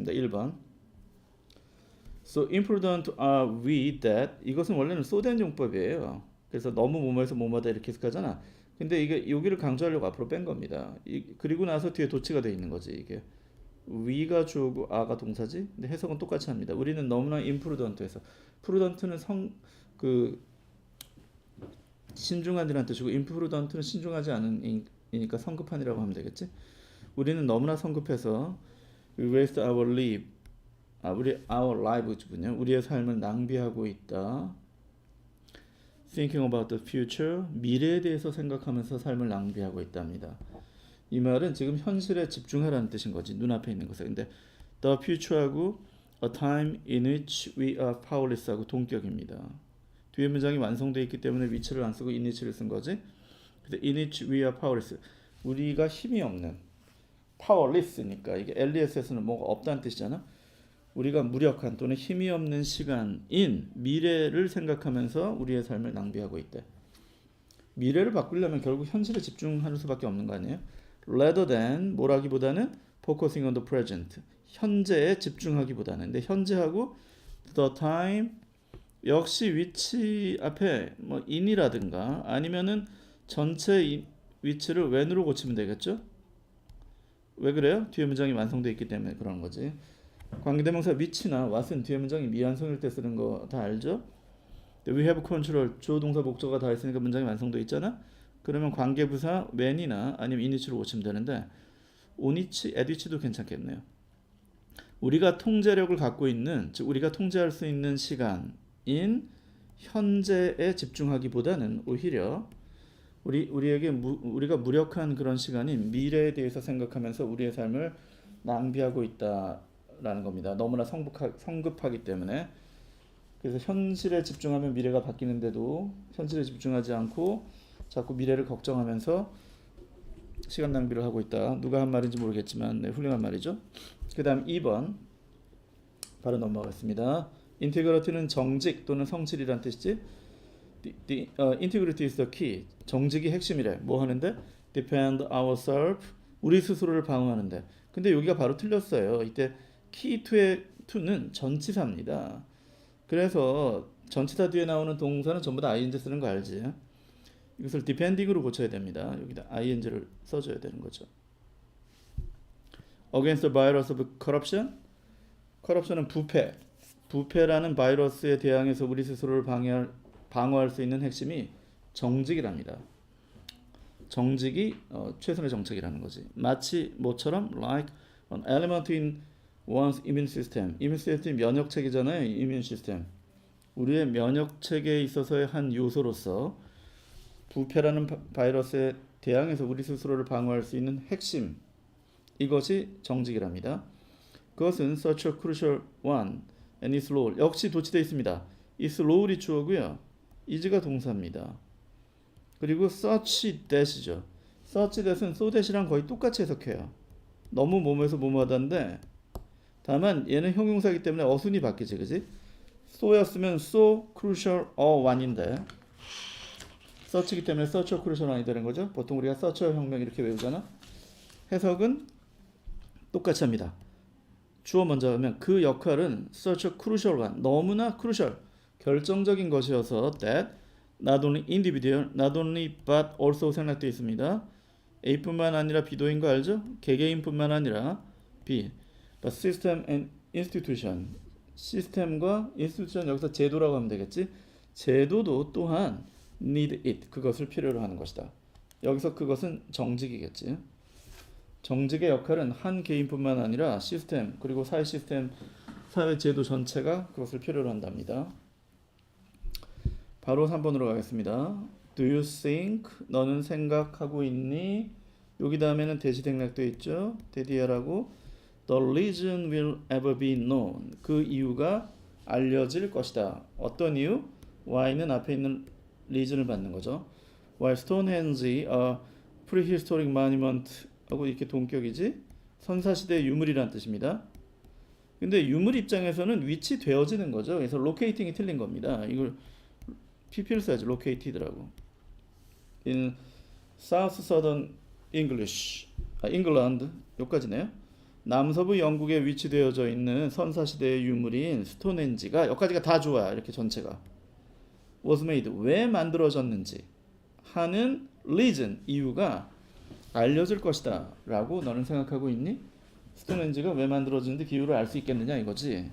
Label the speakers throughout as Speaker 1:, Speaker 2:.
Speaker 1: 보겠습니다. 1번. So imprudent are we that 이것은 원래는 so than 용법이에요. 그래서 너무 뭐뭐해서 뭐뭐다 이렇게 해석하잖아. 근데 이게 여기를 강조하려고 앞으로 뺀 겁니다. 그리고 나서 뒤에 도치가 돼 있는 거지 이게. we가 주어고 a가 동사지. 근데 해석은 똑같이 합니다. 우리는 너무나 imprudent해서 prudent는 그 신중한이라는 뜻이고 imprudent는 신중하지 않은 이니까 성급한이라고 하면 되겠지. 우리는 너무나 성급해서 we waste our life our lives군요. 우리의 삶을 낭비하고 있다. Thinking about the future, 미래에 대해서 생각하면서 삶을 낭비하고 있답니다. 이 말은 지금 현실에 집중하라는 뜻인 거지. 눈앞에 있는 것에. 근데 the future하고 a time in which we are powerless하고 동격입니다. 뒤에 문장이 완성되어 있기 때문에 which를 안 쓰고 in which를 쓴 거지. 그래서 in which we are powerless. 우리가 힘이 없는 powerless니까 이게 LESS는 뭐가 없다는 뜻이잖아. 우리가 무력한 또는 힘이 없는 시간인 미래를 생각하면서 우리의 삶을 낭비하고 있대. 미래를 바꾸려면 결국 현실에 집중하는 수밖에 없는 거 아니에요? Rather than 뭐라기보다는 focusing on the present. 현재에 집중하기보다는. 근데 현재하고 the time 역시 위치 앞에 뭐 in이라든가 아니면은 전체 위치를 when으로 고치면 되겠죠? 왜 그래요? 뒤에 문장이 완성되어 있기 때문에 그런 거지. 관계대명사 which나 what은 뒤에 문장이 미완성일 때 쓰는 거 다 알죠? we have control 주어 동사 목적어가 다 있으니까 문장이 완성되어 있잖아. 그러면 관계부사 when이나 아니면 in which로 고치면 되는데 on which, at which도 괜찮겠네요. 우리가 통제력을 갖고 있는 즉 우리가 통제할 수 있는 시간인 현재에 집중하기보다는 오히려 우리에게 우리가 무력한 그런 시간인 미래에 대해서 생각하면서 우리의 삶을 낭비하고 있다라는 겁니다. 너무나 성급하기 때문에. 그래서 현실에 집중하면 미래가 바뀌는데도 현실에 집중하지 않고 자꾸 미래를 걱정하면서 시간 낭비를 하고 있다. 누가 한 말인지 모르겠지만 네, 훌륭한 말이죠. 그 다음 2번 바로 넘어가겠습니다. 인테그리티는 정직 또는 성실이란 뜻이지. Integrity is the key. 정직이 핵심이래. 뭐 하는데? Defend ourselves. 우리 스스로를 방어하는데. 근데 여기가 바로 틀렸어요. 이때 key to는 전치사입니다. 그래서 전치사 뒤에 나오는 동사는 전부 다 ing 쓰는 거 알지? 이것을 defending으로 고쳐야 됩니다. 여기다 ing를 써줘야 되는 거죠. Against the virus of corruption. corruption은 부패라는 바이러스에 대항해서 우리 스스로를 방어할 수 있는 핵심이 정직이랍니다. 정직이 최선의 정책이라는 거지. 마치 뭐처럼 like an element in one's immune system. immune system 면역체계잖아요. immune system. 우리의 면역체계에 있어서의 한 요소로서 부패라는 바이러스에 대항해서 우리 스스로를 방어할 수 있는 핵심. 이것이 정직이랍니다. 그것은 such a crucial one and its role. 역시 도치되어 있습니다. its role이 주어고요. is가 동사입니다. 그리고 such that이죠. such that은 so that이랑 거의 똑같이 해석해요. 너무 뭐뭐해서 뭐뭐하다인데 다만 얘는 형용사이기 때문에 어순이 바뀌지, 그지? so였으면 so crucial one인데 such이기 때문에 such a crucial one이 되는 거죠. 보통 우리가 such a 혁명 이렇게 외우잖아. 해석은 똑같이 합니다. 주어 먼저 하면 그 역할은 such a crucial one, 너무나 crucial, 결정적인 것이어서 that not only individual, not only but also 생략되어 있습니다. A뿐만 아니라 B도인 거 알죠? 개개인뿐만 아니라 B, but system and institution, 시스템과 institution 여기서 제도라고 하면 되겠지? 제도도 또한 need it, 그것을 필요로 하는 것이다. 여기서 그것은 정직이겠지. 정직의 역할은 한 개인뿐만 아니라 시스템 그리고 사회 시스템, 사회 제도 전체가 그것을 필요로 한답니다. 바로 3번으로 가겠습니다. Do you think? 너는 생각하고 있니? 여기 다음에는 대시 생략되어 있죠. 대디어라고 The reason will ever be known. 그 이유가 알려질 것이다. 어떤 이유? Why는 앞에 있는 reason을 받는 거죠. While Stonehenge, a prehistoric monument 하고 이렇게 동격이지 선사시대 유물이란 뜻입니다. 근데 유물 입장에서는 위치되어지는 거죠. 그래서 locating이 틀린 겁니다. 이걸 PPL 써야지. located라고. In South Southern English, England 여기까지네요. 남서부 영국에 위치되어져 있는 선사시대의 유물인 스톤헨지가 여기까지가 다 좋아. 이렇게 전체가 was made 왜 만들어졌는지 하는 reason 이유가 알려질 것이다 라고 너는 생각하고 있니? 스톤헨지가 왜 만들어지는데 그 이유를 알 수 있겠느냐 이거지.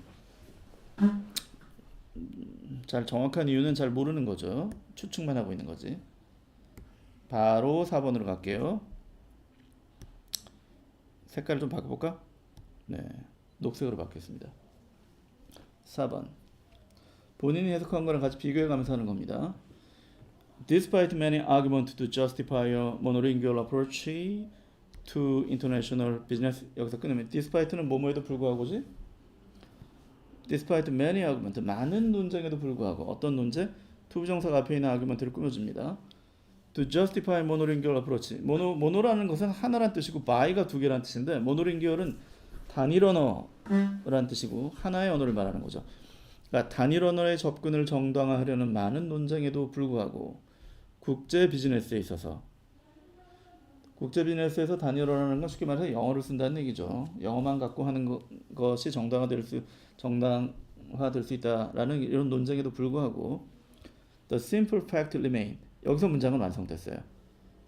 Speaker 1: 잘 정확한 이유는 잘 모르는 거죠. 추측만 하고 있는 거지. 바로 4번으로 갈게요. 색깔을 좀 바꿔볼까? 네, 녹색으로 바뀌었습니다. 4번. 본인이 해석한 거랑 같이 비교해가면서 하는 겁니다. Despite many arguments to justify a monolingual approach to international business 여기서 끊으면 despite는 뭐뭐에도 불구하고지? Despite many arguments 많은 논쟁에도 불구하고 어떤 논쟁? 투부정사가 앞에 있는 argument를 꾸며줍니다. To justify monolingual approach 모노라는 것은 하나란 뜻이고 by가 두 개란 뜻인데 monolingual은 단일 언어란 뜻이고 하나의 언어를 말하는 거죠. 그러니까 단일 언어의 접근을 정당화하려는 많은 논쟁에도 불구하고 국제 비즈니스에 있어서 국제 비즈니스에서 단일 언어라는 건 쉽게 말해서 영어를 쓴다는 얘기죠. 영어만 갖고 하는 것이 정당화될 수 있다라는 이런 논쟁에도 불구하고 The simple fact remain 여기서 문장은 완성됐어요.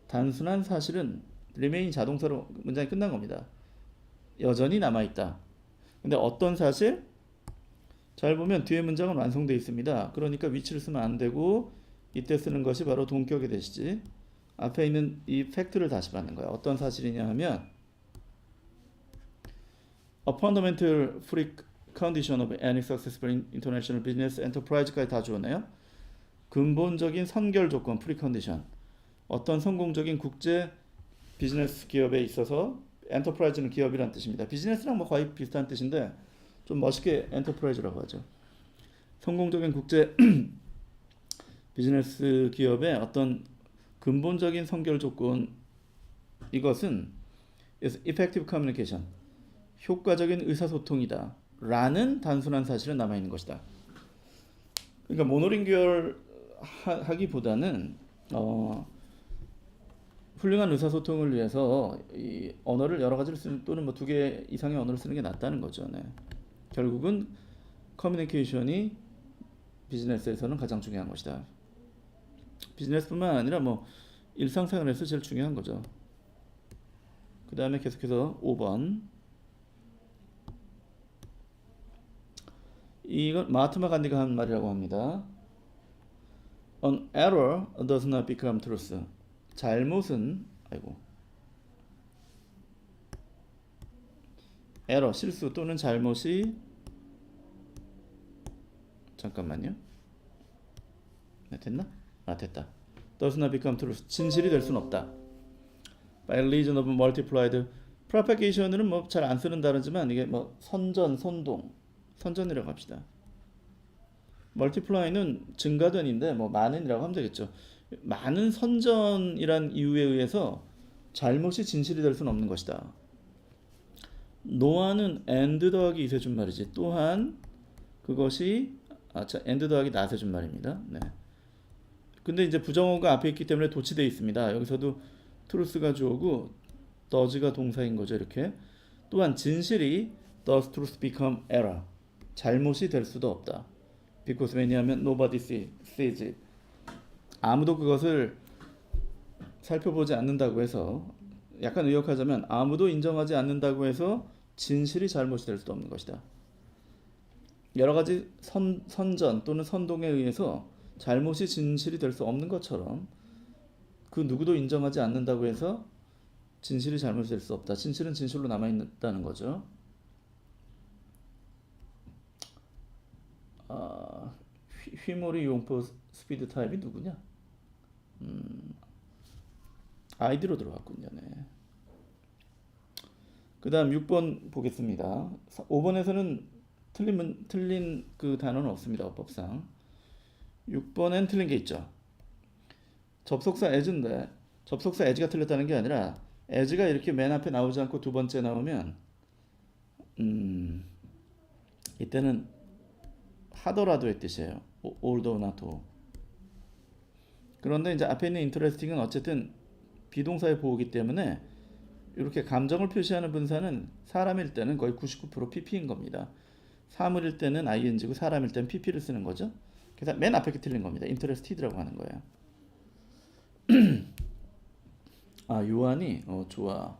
Speaker 1: 단순한 사실은 remain 자동사로 문장이 끝난 겁니다. 여전히 남아있다. 근데 어떤 사실? 잘 보면 뒤에 문장은 완성되어 있습니다. 그러니까 위치를 쓰면 안 되고 이때 쓰는 것이 바로 동격이 되시지. 앞에 있는 이 팩트를 다시 받는 거야. 어떤 사실이냐 하면 A fundamental precondition of any successful international business enterprise까지 다 주었네요. 근본적인 선결 조건, 프리컨디션. 어떤 성공적인 국제 비즈니스 기업에 있어서 엔터프라이즈는 기업이란 뜻입니다. 비즈니스랑 뭐 거의 비슷한 뜻인데 좀 멋있게 엔터프라이즈라고 하죠. 성공적인 국제 비즈니스 기업의 어떤 근본적인 선결 조건 이것은 effective communication 효과적인 의사소통이다 라는 단순한 사실은 남아있는 것이다. 그러니까 모노링규얼 하기보다는 훌륭한 의사소통을 위해서 이 언어를 여러 가지를 쓰는 또는 뭐 두 개 이상의 언어를 쓰는 게 낫다는 거죠. 네. 결국은 커뮤니케이션이 비즈니스에서는 가장 중요한 것이다. 비즈니스뿐만 아니라 뭐 일상생활에서 제일 중요한 거죠. 그 다음에 계속해서 5번. 이건 마하트마 간디가 한 말이라고 합니다. An error does not become truth. 잘못은 에러 실수 또는 잘못이 잠깐만요. 네, 됐나? 됐다. Does not become truth. 진실이 될 수는 없다. By reason of multiplied propagation은 뭐 잘 안 쓰는 단어지만 이게 뭐 선전, 선동, 선전이라고 합시다. multiply는 증가된인데 뭐 많은이라고 하면 되겠죠. 많은 선전이란 이유에 의해서 잘못이 진실이 될 수는 없는 것이다. 노아는 and 더하기 이세 준 말이지. 또한 그것이 and 더하기 낫에 준 말입니다. 네. 근데 이제 부정어가 앞에 있기 때문에 도치되어 있습니다. 여기서도 truth가 주어고 does가 동사인 거죠. 이렇게. 또한 진실이 does truth become error. 잘못이 될 수도 없다. because 왜냐하면 nobody sees it. 아무도 그것을 살펴보지 않는다고 해서 약간 의역하자면 아무도 인정하지 않는다고 해서 진실이 잘못이 될 수도 없는 것이다. 여러 가지 선전 또는 선동에 의해서 잘못이 진실이 될 수 없는 것처럼 그 누구도 인정하지 않는다고 해서 진실이 잘못이 될 수 없다. 진실은 진실로 남아있다는 거죠. 휘몰이 용포 스피드 타입이 누구냐? 아이디로 들어갔군요. 네. 그 다음 6번 보겠습니다. 5번에서는 틀린 그 단어는 없습니다. 어법상. 6번엔 틀린 게 있죠. 접속사 as인데 접속사 as가 틀렸다는 게 아니라 as가 이렇게 맨 앞에 나오지 않고 두 번째 나오면 이때는 하더라도의 뜻이에요. although not. 그런데 이제 앞에 있는 interesting은 어쨌든 비동사의 보호기 때문에 이렇게 감정을 표시하는 분사는 사람일 때는 거의 99% pp인 겁니다. 사물일 때는 ing고 사람일 때는 pp를 쓰는 거죠. 그래서 맨 앞에 게 틀린 겁니다. interested라고 하는 거예요. 아, 요한이 좋아.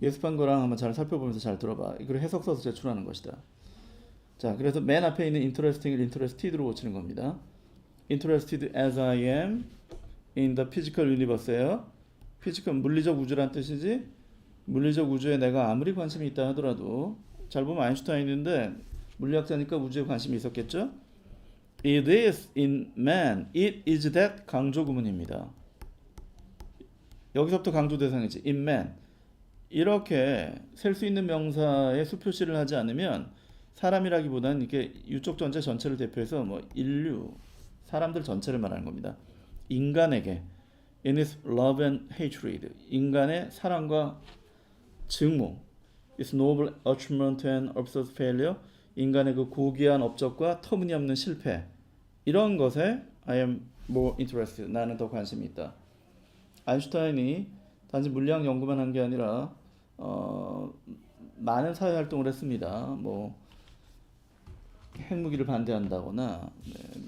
Speaker 1: 예습한 거랑 한번 잘 살펴보면서 잘 들어봐. 이걸 해석 써서 제출하는 것이다. 자, 그래서 맨 앞에 있는 interesting을 interested로 고치는 겁니다. interested as I am in the physical universe예요. 피지컬 물리적 우주란 뜻이지. 물리적 우주에 내가 아무리 관심이 있다 하더라도 잘 보면 아인슈타인인데 물리학자니까 우주에 관심이 있었겠죠. It is in man. It is that 강조 구문입니다. 여기서부터 강조 대상이지. in man. 이렇게 셀 수 있는 명사에 수표시를 하지 않으면 사람이라기보다는 이렇게 유적 전체 전체를 대표해서 뭐 인류, 사람들 전체를 말하는 겁니다. 인간에게 in its love and hatred, 인간의 사랑과 증오, its noble achievement and absurd failure, 인간의 그 고귀한 업적과 터무니없는 실패, 이런 것에 I am more interested, 나는 더 관심이 있다. 아인슈타인이 단지 물리학 연구만 한 게 아니라 많은 사회 활동을 했습니다. 뭐 핵무기를 반대한다거나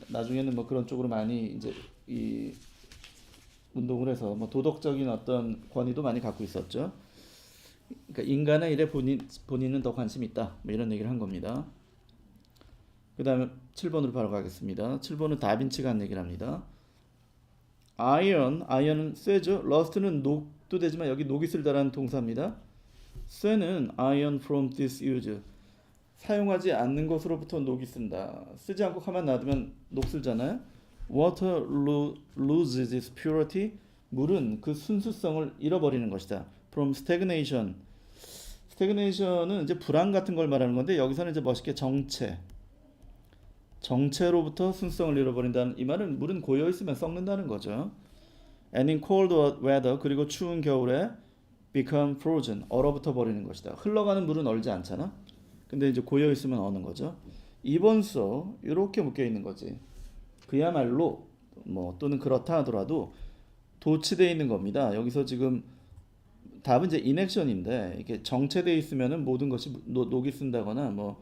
Speaker 1: 나중에는 뭐 그런 쪽으로 많이 이제 이 운동을 해서 뭐 도덕적인 어떤 권위도 많이 갖고 있었죠. 그러니까 인간의 일에 본인은 더 관심이 있다. 뭐 이런 얘기를 한 겁니다. 그 다음에 7번으로 바로 가겠습니다. 7번은 다빈치가 한 얘기를 합니다. iron은 쇠죠. rust는 녹도 되지만 여기 녹이 쓸다라는 동사입니다. 쇠는 iron from disuse, 사용하지 않는 것으로부터 녹이 쓴다. 쓰지 않고 가만 놔두면 녹 쓸잖아요. Water loses its purity, 물은 그 순수성을 잃어버리는 것이다. From stagnation, stagnation은 이제 불안 같은 걸 말하는 건데 여기서는 이제 멋있게 정체로부터 순수성을 잃어버린다는, 이 말은 물은 고여 있으면 썩는다는 거죠. And in cold weather, 그리고 추운 겨울에 become frozen, 얼어붙어 버리는 것이다. 흘러가는 물은 얼지 않잖아. 근데 이제 고여 있으면 어는 거죠. 2번 수 이렇게 묶여 있는 거지. 그야말로 뭐 또는 그렇다 하더라도 도치되어 있는 겁니다. 여기서 지금 답은 이제 인액션인데 이게 정체되어 있으면은 모든 것이 녹이 쓴다거나 뭐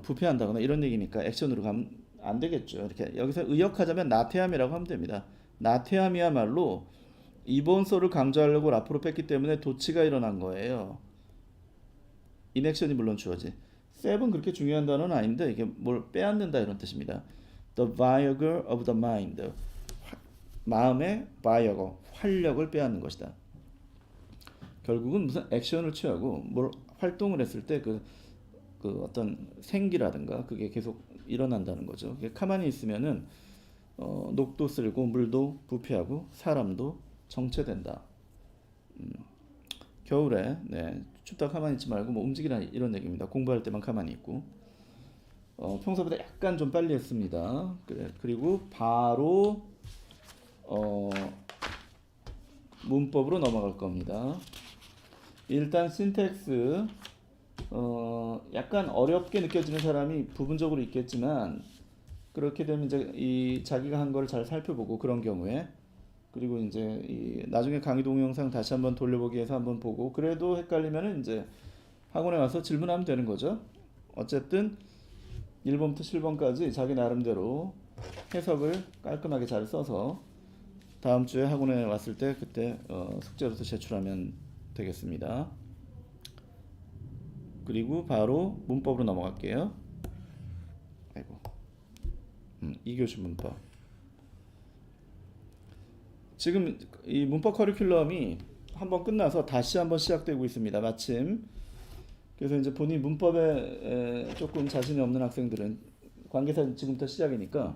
Speaker 1: 부패한다거나 이런 얘기니까 액션으로 가면 안 되겠죠. 이렇게 여기서 의역하자면 나태함이라고 하면 됩니다. 나태함이야말로 이번 소를 강조하려고 라프로 뺐기 때문에 도치가 일어난 거예요. 인액션이 물론 주어지. 세븐 그렇게 중요한 단어는 아닌데 이게 뭘 빼앗는다 이런 뜻입니다. The vigor of the mind, 마음의 vigor, 활력을 빼앗는 것이다. 결국은 무슨 액션을 취하고 뭘 활동을 했을 때 그 어떤 생기라든가 그게 계속 일어난다는 거죠. 가만히 있으면은 녹도 쓸고 물도 부패하고 사람도 정체된다. 겨울에 춥다 가만히 있지 말고 뭐 움직이라 이런 얘기입니다. 공부할 때만 가만히 있고. 평소보다 약간 좀 빨리 했습니다. 그리고 바로 문법으로 넘어갈 겁니다. 일단 신텍스 약간 어렵게 느껴지는 사람이 부분적으로 있겠지만 그렇게 되면 이제 이 자기가 한 거를 잘 살펴보고 그런 경우에 그리고 이제 이 나중에 강의 동영상 다시 한번 돌려보기 위해서 한번 보고 그래도 헷갈리면은 이제 학원에 와서 질문하면 되는 거죠. 어쨌든 1번부터 7번까지 자기 나름대로 해석을 깔끔하게 잘 써서 다음 주에 학원에 왔을 때 그때 숙제로서 제출하면 되겠습니다. 그리고 바로 문법으로 넘어갈게요. 아이고. 2교시 문법. 지금 이 문법 커리큘럼이 한번 끝나서 다시 한번 시작되고 있습니다. 마침. 그래서 이제 본인 문법에 조금 자신이 없는 학생들은 관계사 지금부터 시작이니까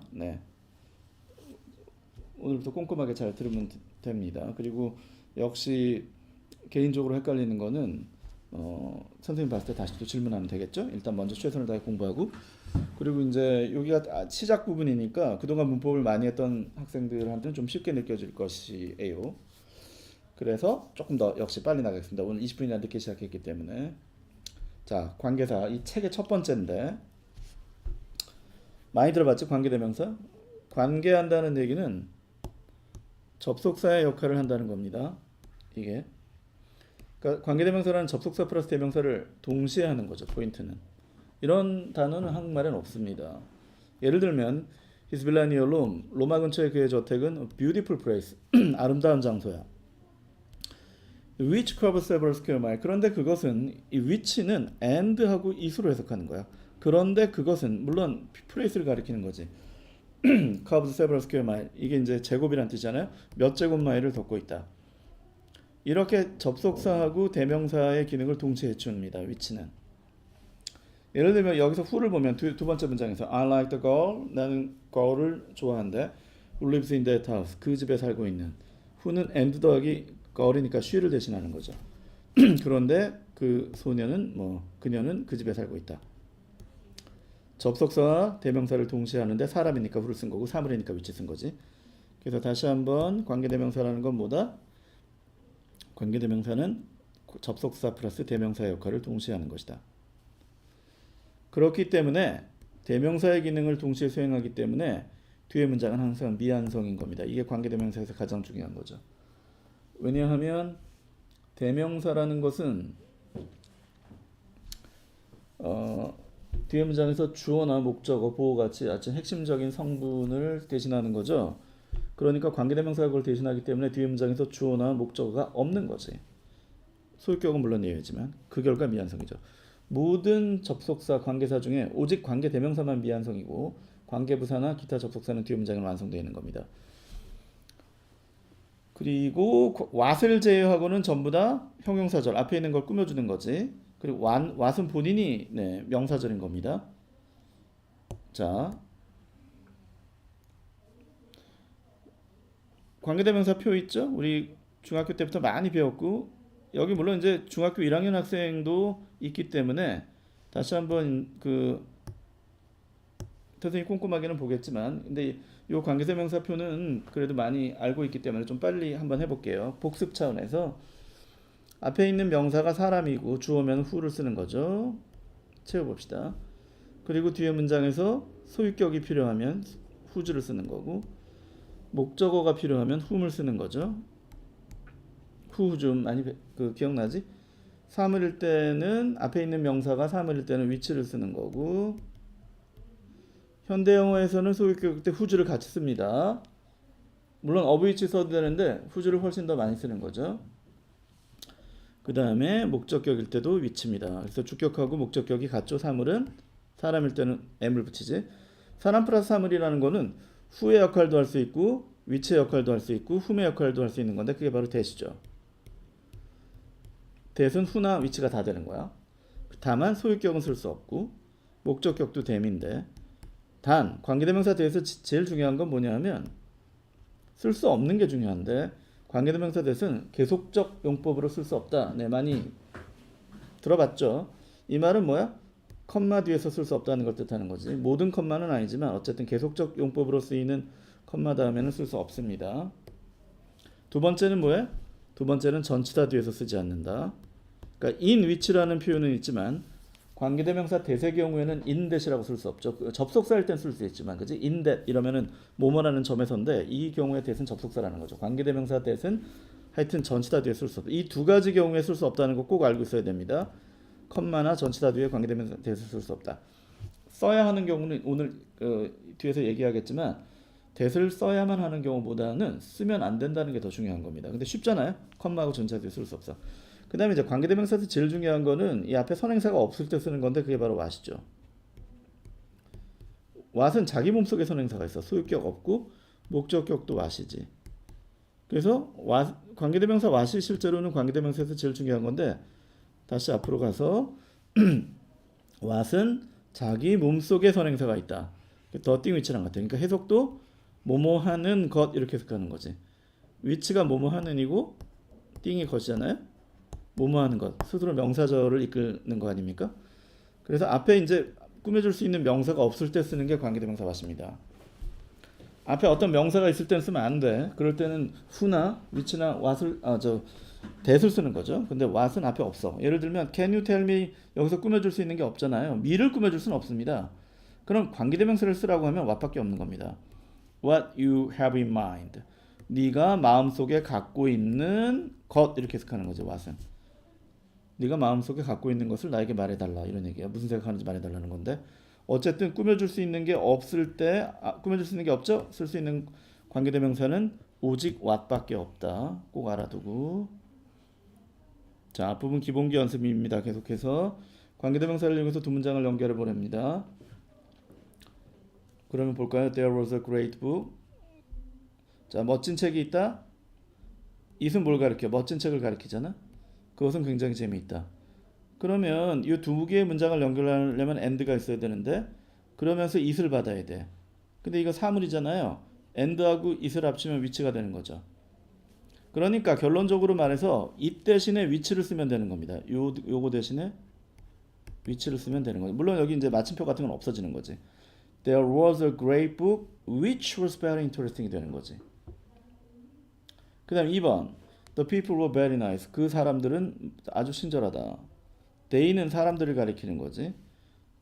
Speaker 1: 오늘부터 꼼꼼하게 잘 들으면 됩니다. 그리고 역시 개인적으로 헷갈리는 거는 선생님 봤을 때 다시 또 질문하면 되겠죠. 일단 먼저 최선을 다해 공부하고 그리고 이제 여기가 시작 부분이니까 그동안 문법을 많이 했던 학생들한테는 좀 쉽게 느껴질 것이에요. 그래서 조금 더 역시 빨리 나가겠습니다. 오늘 20분이나 늦게 시작했기 때문에. 자, 관계사 이 책의 첫 번째인데 많이 들어봤죠? 관계대명사. 관계한다는 얘기는 접속사의 역할을 한다는 겁니다. 이게 그러니까 관계대명사라는 접속사 플러스 대명사를 동시에 하는 거죠. 포인트는 이런 단어는 한국말엔 없습니다. 예를 들면 His villa near Rome. 로마 근처의 그의 저택은 a beautiful place. 아름다운 장소야. Which covers several square mile. 그런데 그것은 이 which는 and하고 is로 해석하는 거야. 그런데 그것은 물론 place를 가리키는 거지. covers several square mile. 이게 이제 제곱이란 뜻이잖아요. 몇 제곱 마일을 덮고 있다. 이렇게 접속사하고 대명사의 기능을 동시에 해줍니다. which는. 예를 들면 여기서 who를 보면 두 번째 문장에서 I like the girl. 나는 girl을 좋아한대. Who lives in that house. 그 집에 살고 있는. who는 and 더하기 girl이니까 she를 대신하는 거죠. 그런데 그 소녀는 그녀는 그 집에 살고 있다. 접속사와 대명사를 동시에 하는데 사람이니까 who를 쓴 거고 사물이니까 which 쓴 거지. 그래서 다시 한번 관계대명사라는 건 뭐다? 관계대명사는 접속사 플러스 대명사의 역할을 동시에 하는 것이다. 그렇기 때문에 대명사의 기능을 동시에 수행하기 때문에 뒤의 문장은 항상 미완성인 겁니다. 이게 관계대명사에서 가장 중요한 거죠. 왜냐하면 대명사라는 것은 뒤의 문장에서 주어나 목적어, 보호같이 아주 핵심적인 성분을 대신하는 거죠. 그러니까 관계대명사가 그걸 대신하기 때문에 뒤의 문장에서 주어나 목적어가 없는 거지. 소유격은 물론 예외지만 그 결과 미완성이죠. 모든 접속사, 관계사 중에 오직 관계대명사만 미완성이고 관계부사나 기타 접속사는 뒤에 문장은 완성되어 있는 겁니다. 그리고 what을 제외하고는 전부 다 형용사절, 앞에 있는 걸 꾸며주는 거지. 그리고 what은 본인이 명사절인 겁니다. 자, 관계대명사 표 있죠? 우리 중학교 때부터 많이 배웠고 여기 물론 이제 중학교 1학년 학생도 있기 때문에 다시 한번 선생님 꼼꼼하게는 보겠지만 근데 이 관계대명사표는 그래도 많이 알고 있기 때문에 좀 빨리 한번 해볼게요. 복습 차원에서 앞에 있는 명사가 사람이고 주어면 who를 쓰는 거죠. 채워봅시다. 그리고 뒤에 문장에서 소유격이 필요하면 whose를 쓰는 거고 목적어가 필요하면 whom을 쓰는 거죠. who 좀 많이 기억나지? 사물일 때는 앞에 있는 명사가 사물일 때는 which를 쓰는 거고 현대 영어에서는 소유격 때 whose를 같이 씁니다. 물론 of which 써도 되는데 whose를 훨씬 더 많이 쓰는 거죠. 그 다음에 목적격일 때도 which입니다. 그래서 주격하고 목적격이 같죠. 사물은 사람일 때는 m을 붙이지. 사람 플러스 사물이라는 거는 who의 역할도 할 수 있고 which의 역할도 할 수 있고 whom의 역할도 할 수 있는 건데 그게 바로 that이죠. that은 who나 which가 다 되는 거야. 다만 소유격은 쓸 수 없고 목적격도 them인데 단 관계대명사 that에서 제일 중요한 건 뭐냐 하면 쓸 수 없는 게 중요한데 관계대명사 that은 계속적 용법으로 쓸 수 없다. 네, 많이 들어봤죠. 이 말은 뭐야? 컴마 뒤에서 쓸 수 없다는 걸 뜻하는 거지. 모든 컴마는 아니지만 어쨌든 계속적 용법으로 쓰이는 컴마 다음에는 쓸 수 없습니다. 두 번째는 뭐야? 두 번째는 전치사 뒤에서 쓰지 않는다. 그러니까 in which라는 표현은 있지만 관계대명사 that의 경우에는 in that이라고 쓸 수 없죠. 접속사일 땐 쓸 수 있지만 그지? in that 이러면은 뭐뭐라는 점에서인데 이 경우에 that은 접속사라는 거죠. 관계대명사 that은 하여튼 전치사 뒤에 쓸 수 없다. 이 두 가지 경우에 쓸 수 없다는 거 꼭 알고 있어야 됩니다. 컴마나 전치사 뒤에 관계대명사 that을 쓸 수 없다. 써야 하는 경우는 오늘 뒤에서 얘기하겠지만 that을 써야만 하는 경우보다는 쓰면 안 된다는 게 더 중요한 겁니다. 근데 쉽잖아요. 컴마하고 전치사 뒤에 쓸 수 없어. 그 다음에 이제 관계대명사에서 제일 중요한 거는 이 앞에 선행사가 없을 때 쓰는 건데 그게 바로 what이죠. what은 자기 몸속에 선행사가 있어. 소유격 없고 목적격도 what이지. 그래서 관계대명사 what이 실제로는 관계대명사에서 제일 중요한 건데 다시 앞으로 가서 what은 자기 몸속에 선행사가 있다. 더 띵 위치랑 같아. 그러니까 해석도 뭐뭐 하는 것 이렇게 해석하는 거지. 위치가 뭐뭐 하는이고 띵이 것이잖아요. 뭐뭐 하는 것. 스스로 명사절을 이끄는 거 아닙니까? 그래서 앞에 이제 꾸며줄 수 있는 명사가 없을 때 쓰는 게 관계대명사 what입니다. 앞에 어떤 명사가 있을 때는 쓰면 안 돼. 그럴 때는 who나 which나 what을 that을 쓰는 거죠. 근데 what은 앞에 없어. 예를 들면 can you tell me 여기서 꾸며줄 수 있는 게 없잖아요. me를 꾸며줄 수는 없습니다. 그럼 관계대명사를 쓰라고 하면 what밖에 없는 겁니다. What you have in mind. 네가 마음속에 갖고 있는 것 이렇게 해석하는 거죠. what은. 네가 마음속에 갖고 있는 것을 나에게 말해달라 이런 얘기야. 무슨 생각하는지 말해달라는 건데 어쨌든 꾸며줄 수 있는 게 없을 때 꾸며줄 수 있는 게 없죠? 쓸 수 있는 관계대명사는 오직 what밖에 없다. 꼭 알아두고 자 앞부분 기본기 연습입니다. 계속해서 관계대명사를 이용해서 두 문장을 연결해 보냅니다. 그러면 볼까요? There was a great book. 자 멋진 책이 있다. it은 뭘 가리켜? 멋진 책을 가리키잖아. 그것은 굉장히 재미있다. 그러면 이 두 개의 문장을 연결하려면 and가 있어야 되는데 그러면서 it을 받아야 돼. 근데 이거 사물이잖아요. and하고 it을 합치면 위치가 되는 거죠. 그러니까 결론적으로 말해서 it 대신에 위치를 쓰면 되는 겁니다. 요거 대신에 위치를 쓰면 되는 거죠. 물론 여기 이제 마침표 같은 건 없어지는 거지. There was a great book which was very interesting이 되는 거지. 그 다음 2번 The people were very nice. 그 사람들은 아주 친절하다. They는 사람들을 가리키는 거지.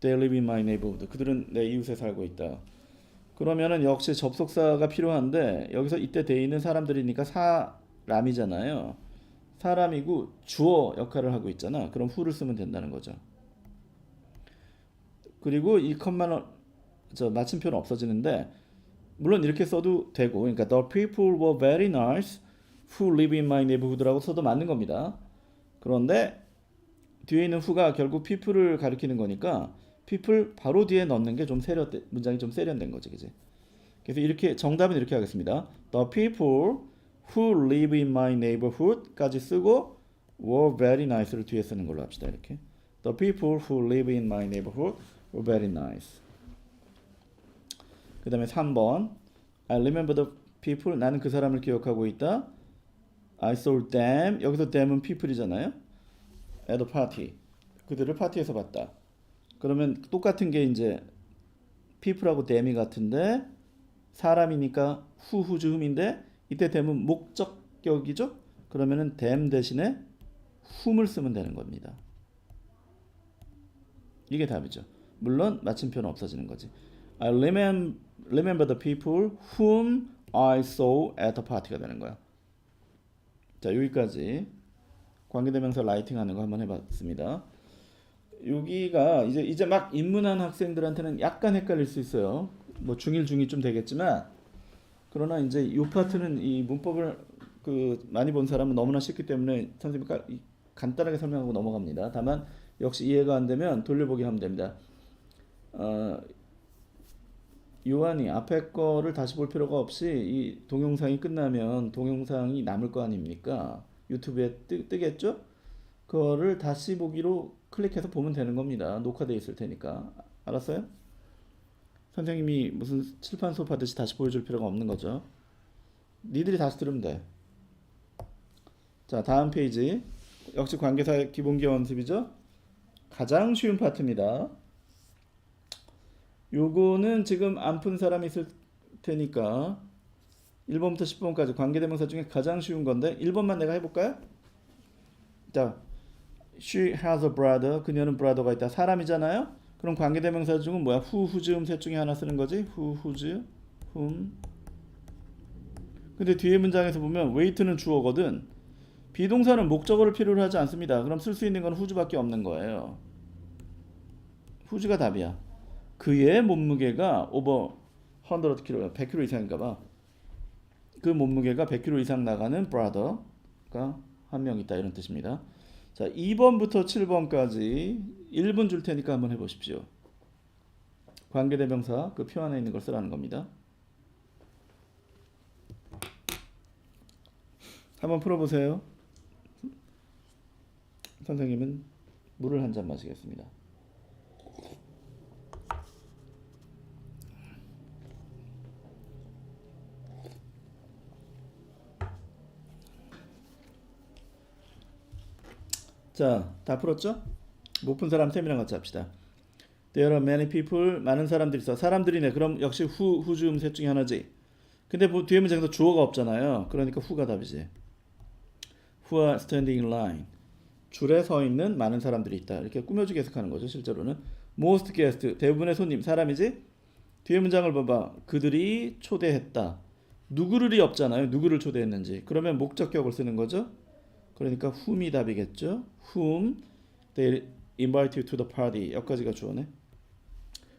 Speaker 1: They live in my neighborhood. 그들은 내 이웃에 살고 있다. 그러면은 역시 접속사가 필요한데 여기서 이때 they는 사람들이니까 사람이잖아요. 사람이고 주어 역할을 하고 있잖아. 그럼 who를 쓰면 된다는 거죠. 그리고 이 마침표는 없어지는데 물론 이렇게 써도 되고 그러니까 the people were very nice who live in my neighborhood라고 써도 맞는 겁니다. 그런데 뒤에 있는 who가 결국 people을 가리키는 거니까 people 바로 뒤에 넣는 게 좀 문장이 좀 세련된 거지, 그지? 그래서 이렇게 정답은 이렇게 하겠습니다. The people who live in my neighborhood까지 쓰고 were very nice를 뒤에 쓰는 걸로 합시다. 이렇게 The people who live in my neighborhood were very nice. 그 다음에 3번 I remember the people. 나는 그 사람을 기억하고 있다. I saw them. 여기서 them은 people이잖아요. At a party. 그들을 파티에서 봤다. 그러면 똑같은 게 이제 people하고 them이 같은데 사람이니까 who, whose, whom인데 이때 them은 목적격이죠. 그러면은 them 대신에 whom을 쓰면 되는 겁니다. 이게 답이죠. 물론 마침표는 없어지는 거지. I remember the people whom I saw at the party가 되는 거야. 자, 여기까지 관계대명사 라이팅하는 거 한번 해봤습니다. 여기가 이제 막 입문한 학생들한테는 약간 헷갈릴 수 있어요. 뭐 중1, 중2쯤 되겠지만 그러나 이제 이 파트는 이 문법을 많이 본 사람은 너무나 쉽기 때문에 선생님이 간단하게 설명하고 넘어갑니다. 다만 역시 이해가 안 되면 돌려보기 하면 됩니다. 요한이 앞에 거를 다시 볼 필요가 없이 이 동영상이 끝나면 동영상이 남을 거 아닙니까? 유튜브에 뜨겠죠? 그거를 다시 보기로 클릭해서 보면 되는 겁니다. 녹화되어 있을 테니까. 알았어요? 선생님이 무슨 칠판 수업 하듯이 다시 보여줄 필요가 없는 거죠. 니들이 다시 들으면 돼. 자, 다음 페이지. 역시 관계사의 기본기 연습이죠. 가장 쉬운 파트입니다. 요거는 지금 안 푼 사람이 있을 테니까 1번부터 10번까지 관계대명사 중에 가장 쉬운 건데 1번만 내가 해볼까요? 자, she has a brother. 그녀는 brother가 있다. 사람이잖아요. 그럼 관계대명사 중은 뭐야? who, whose, whom 셋 중에 하나 쓰는 거지. who, whose, whom. 근데 뒤에 문장에서 보면 wait는 주어거든. 비동사는 목적어를 필요로 하지 않습니다. 그럼 쓸 수 있는 건 whose밖에 없는 거예요. whose가 답이야. 그의 몸무게가 over 100kg, 100kg 이상인가 봐. 그 몸무게가 100kg 이상 나가는 brother가 한 명 있다 이런 뜻입니다. 자, 2번부터 7번까지 1분 줄 테니까 한번 해보십시오. 관계대명사 그 표 안에 있는 걸 쓰라는 겁니다. 한번 풀어보세요. 선생님은 물을 한 잔 마시겠습니다. 자, 다 풀었죠? 못 푼 사람 셈이랑 같이 합시다. There are many people. 많은 사람들이 있어. 사람들이네. 그럼 역시 who, whose, whom 셋 중에 하나지. 근데 뒤에 문장에서 주어가 없잖아요. 그러니까 who가 답이지. Who are standing in line. 줄에 서 있는 많은 사람들이 있다. 이렇게 꾸며주게 해석하는 거죠. 실제로는. Most guest. 대부분의 손님. 사람이지? 뒤에 문장을 봐봐. 그들이 초대했다. 누구를이 없잖아요. 누구를 초대했는지. 그러면 목적격을 쓰는 거죠. 그러니까 whom이 답이겠죠. whom they invite you to the party. 여기까지가 주어네.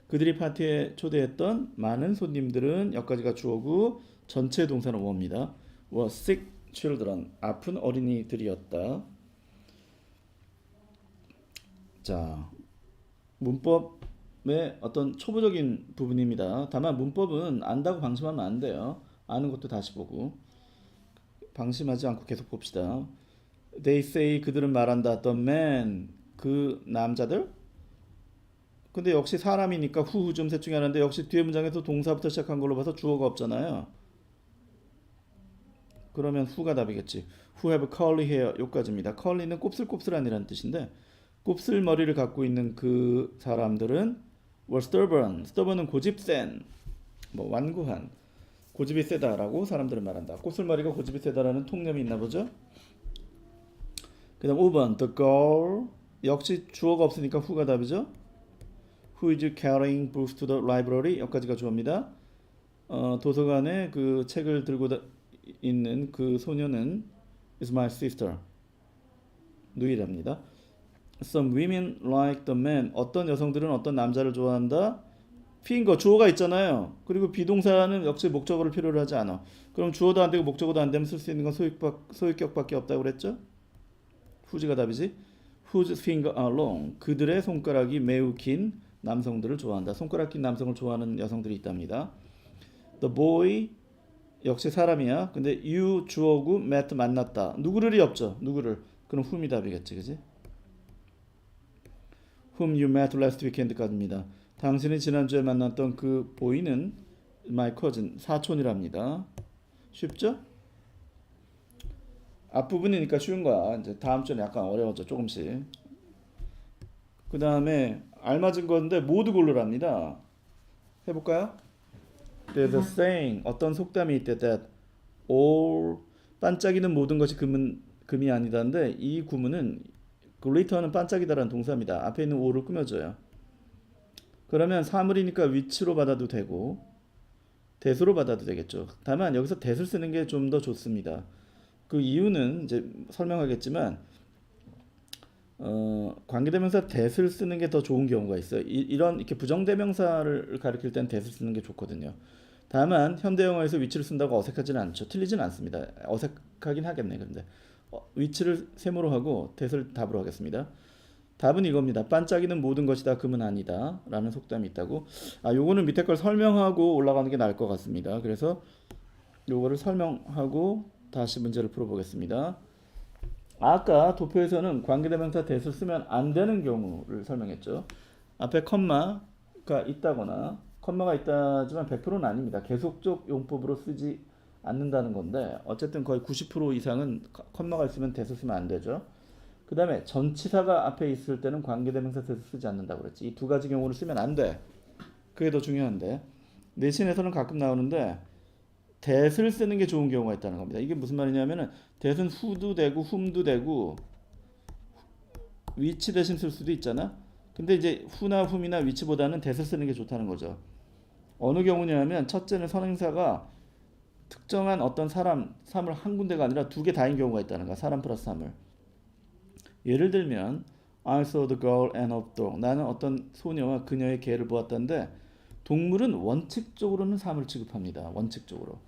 Speaker 1: 그들이 파티에 초대했던 많은 손님들은 여기까지가 주어고 전체 동사는 뭐입니다. were sick children. 아픈 어린이들이었다. 자, 문법의 어떤 초보적인 부분입니다. 다만 문법은 안다고 방심하면 안 돼요. 아는 것도 다시 보고 방심하지 않고 계속 봅시다. They say 그들은 말한다. The man 그 남자들. 근데 역시 사람이니까 who 좀 셋 중에 하나인데 역시 뒤에 문장에서 동사부터 시작한 걸로 봐서 주어가 없잖아요. 그러면 who가 답이겠지. Who have curly hair 요까지입니다. curly는 곱슬곱슬한이라는 뜻인데 곱슬 머리를 갖고 있는 그 사람들은 were stubborn. stubborn은 고집센, 뭐 완고한, 고집이 세다라고 사람들은 말한다. 곱슬머리가 고집이 세다라는 통념이 있나 보죠. 그 다음 5번 the girl 역시 주어가 없으니까 who가 답이죠. Who is carrying books to the library 여기까지가 주어입니다. 도서관에 그 책을 들고 있는 그 소녀는 is my sister 누이랍니다. Some women like the man 어떤 여성들은 어떤 남자를 좋아한다. finger 주어가 있잖아요. 그리고 비동사는 역시 목적어를 필요로 하지 않아. 그럼 주어도 안 되고 목적어도 안 되면 쓸 수 있는 건 소유격밖에 없다고 그랬죠? whose가 답이지. Whose finger are long 그들의 손가락이 매우 긴 남성들을 좋아한다. 손가락 긴 남성을 좋아하는 여성들이 있답니다. The boy 역시 사람이야. 근데 you 주어고 met 만났다. 누구를이 없죠. 누구를. 그럼 whom이 답이겠지, 그지? Whom you met last weekend까지입니다. 당신이 지난주에 만났던 그 보이는 my cousin 사촌이랍니다. 쉽죠? 앞부분이니까 쉬운 거야. 이제 다음 주는 약간 어려워져 조금씩. 그 다음에 알맞은 건데 모두 고르랍니다. 해볼까요? There's a saying 어떤 속담이 있대 that all 반짝이는 모든 것이 금이 아니다인데 이 구문은 glitter는 반짝이다라는 동사입니다. 앞에 있는 all을 꾸며줘요. 그러면 사물이니까 which로 받아도 되고 that으로 받아도 되겠죠. 다만 여기서 that을 쓰는 게 좀 더 좋습니다. 그 이유는 이제 설명하겠지만 관계대명사 that을 쓰는 게 더 좋은 경우가 있어요. 이런 이렇게 부정대명사를 가리킬 땐 that을 쓰는 게 좋거든요. 다만 현대영어에서 위치를 쓴다고 어색하지는 않죠. 틀리지는 않습니다. 어색하긴 하겠네. 근데 위치를 세모로 하고 that을 답으로 하겠습니다. 답은 이겁니다. 반짝이는 모든 것이 다 금은 아니다 라는 속담이 있다고. 요거는 밑에 걸 설명하고 올라가는 게 나을 것 같습니다. 그래서 요거를 설명하고 다시 문제를 풀어보겠습니다. 아까 도표에서는 관계대명사 that을 쓰면 안 되는 경우를 설명했죠. 앞에 컴마가 있다거나 컴마가 있다지만 100%는 아닙니다. 계속적 용법으로 쓰지 않는다는 건데 어쨌든 거의 90% 이상은 컴마가 있으면 that을 쓰면 안 되죠. 그 다음에 전치사가 앞에 있을 때는 관계대명사 that을 쓰지 않는다고 그랬지. 이 두 가지 경우를 쓰면 안 돼. 그게 더 중요한데 내신에서는 가끔 나오는데 that을 쓰는 게 좋은 경우가 있다는 겁니다. 이게 무슨 말이냐면은 that은 who도 되고 whom도 되고 which 대신 쓸 수도 있잖아. 근데 이제 who나 whom이나 which보다는 that을 쓰는 게 좋다는 거죠. 어느 경우냐면 첫째는 선행사가 특정한 어떤 사물 한 군데가 아니라 두 개 다인 경우가 있다는 거야. 사람 플러스 사물. 예를 들면 I saw the girl and her dog. 나는 어떤 소녀와 그녀의 개를 보았다는데 동물은 원칙적으로는 사물 취급합니다. 원칙적으로.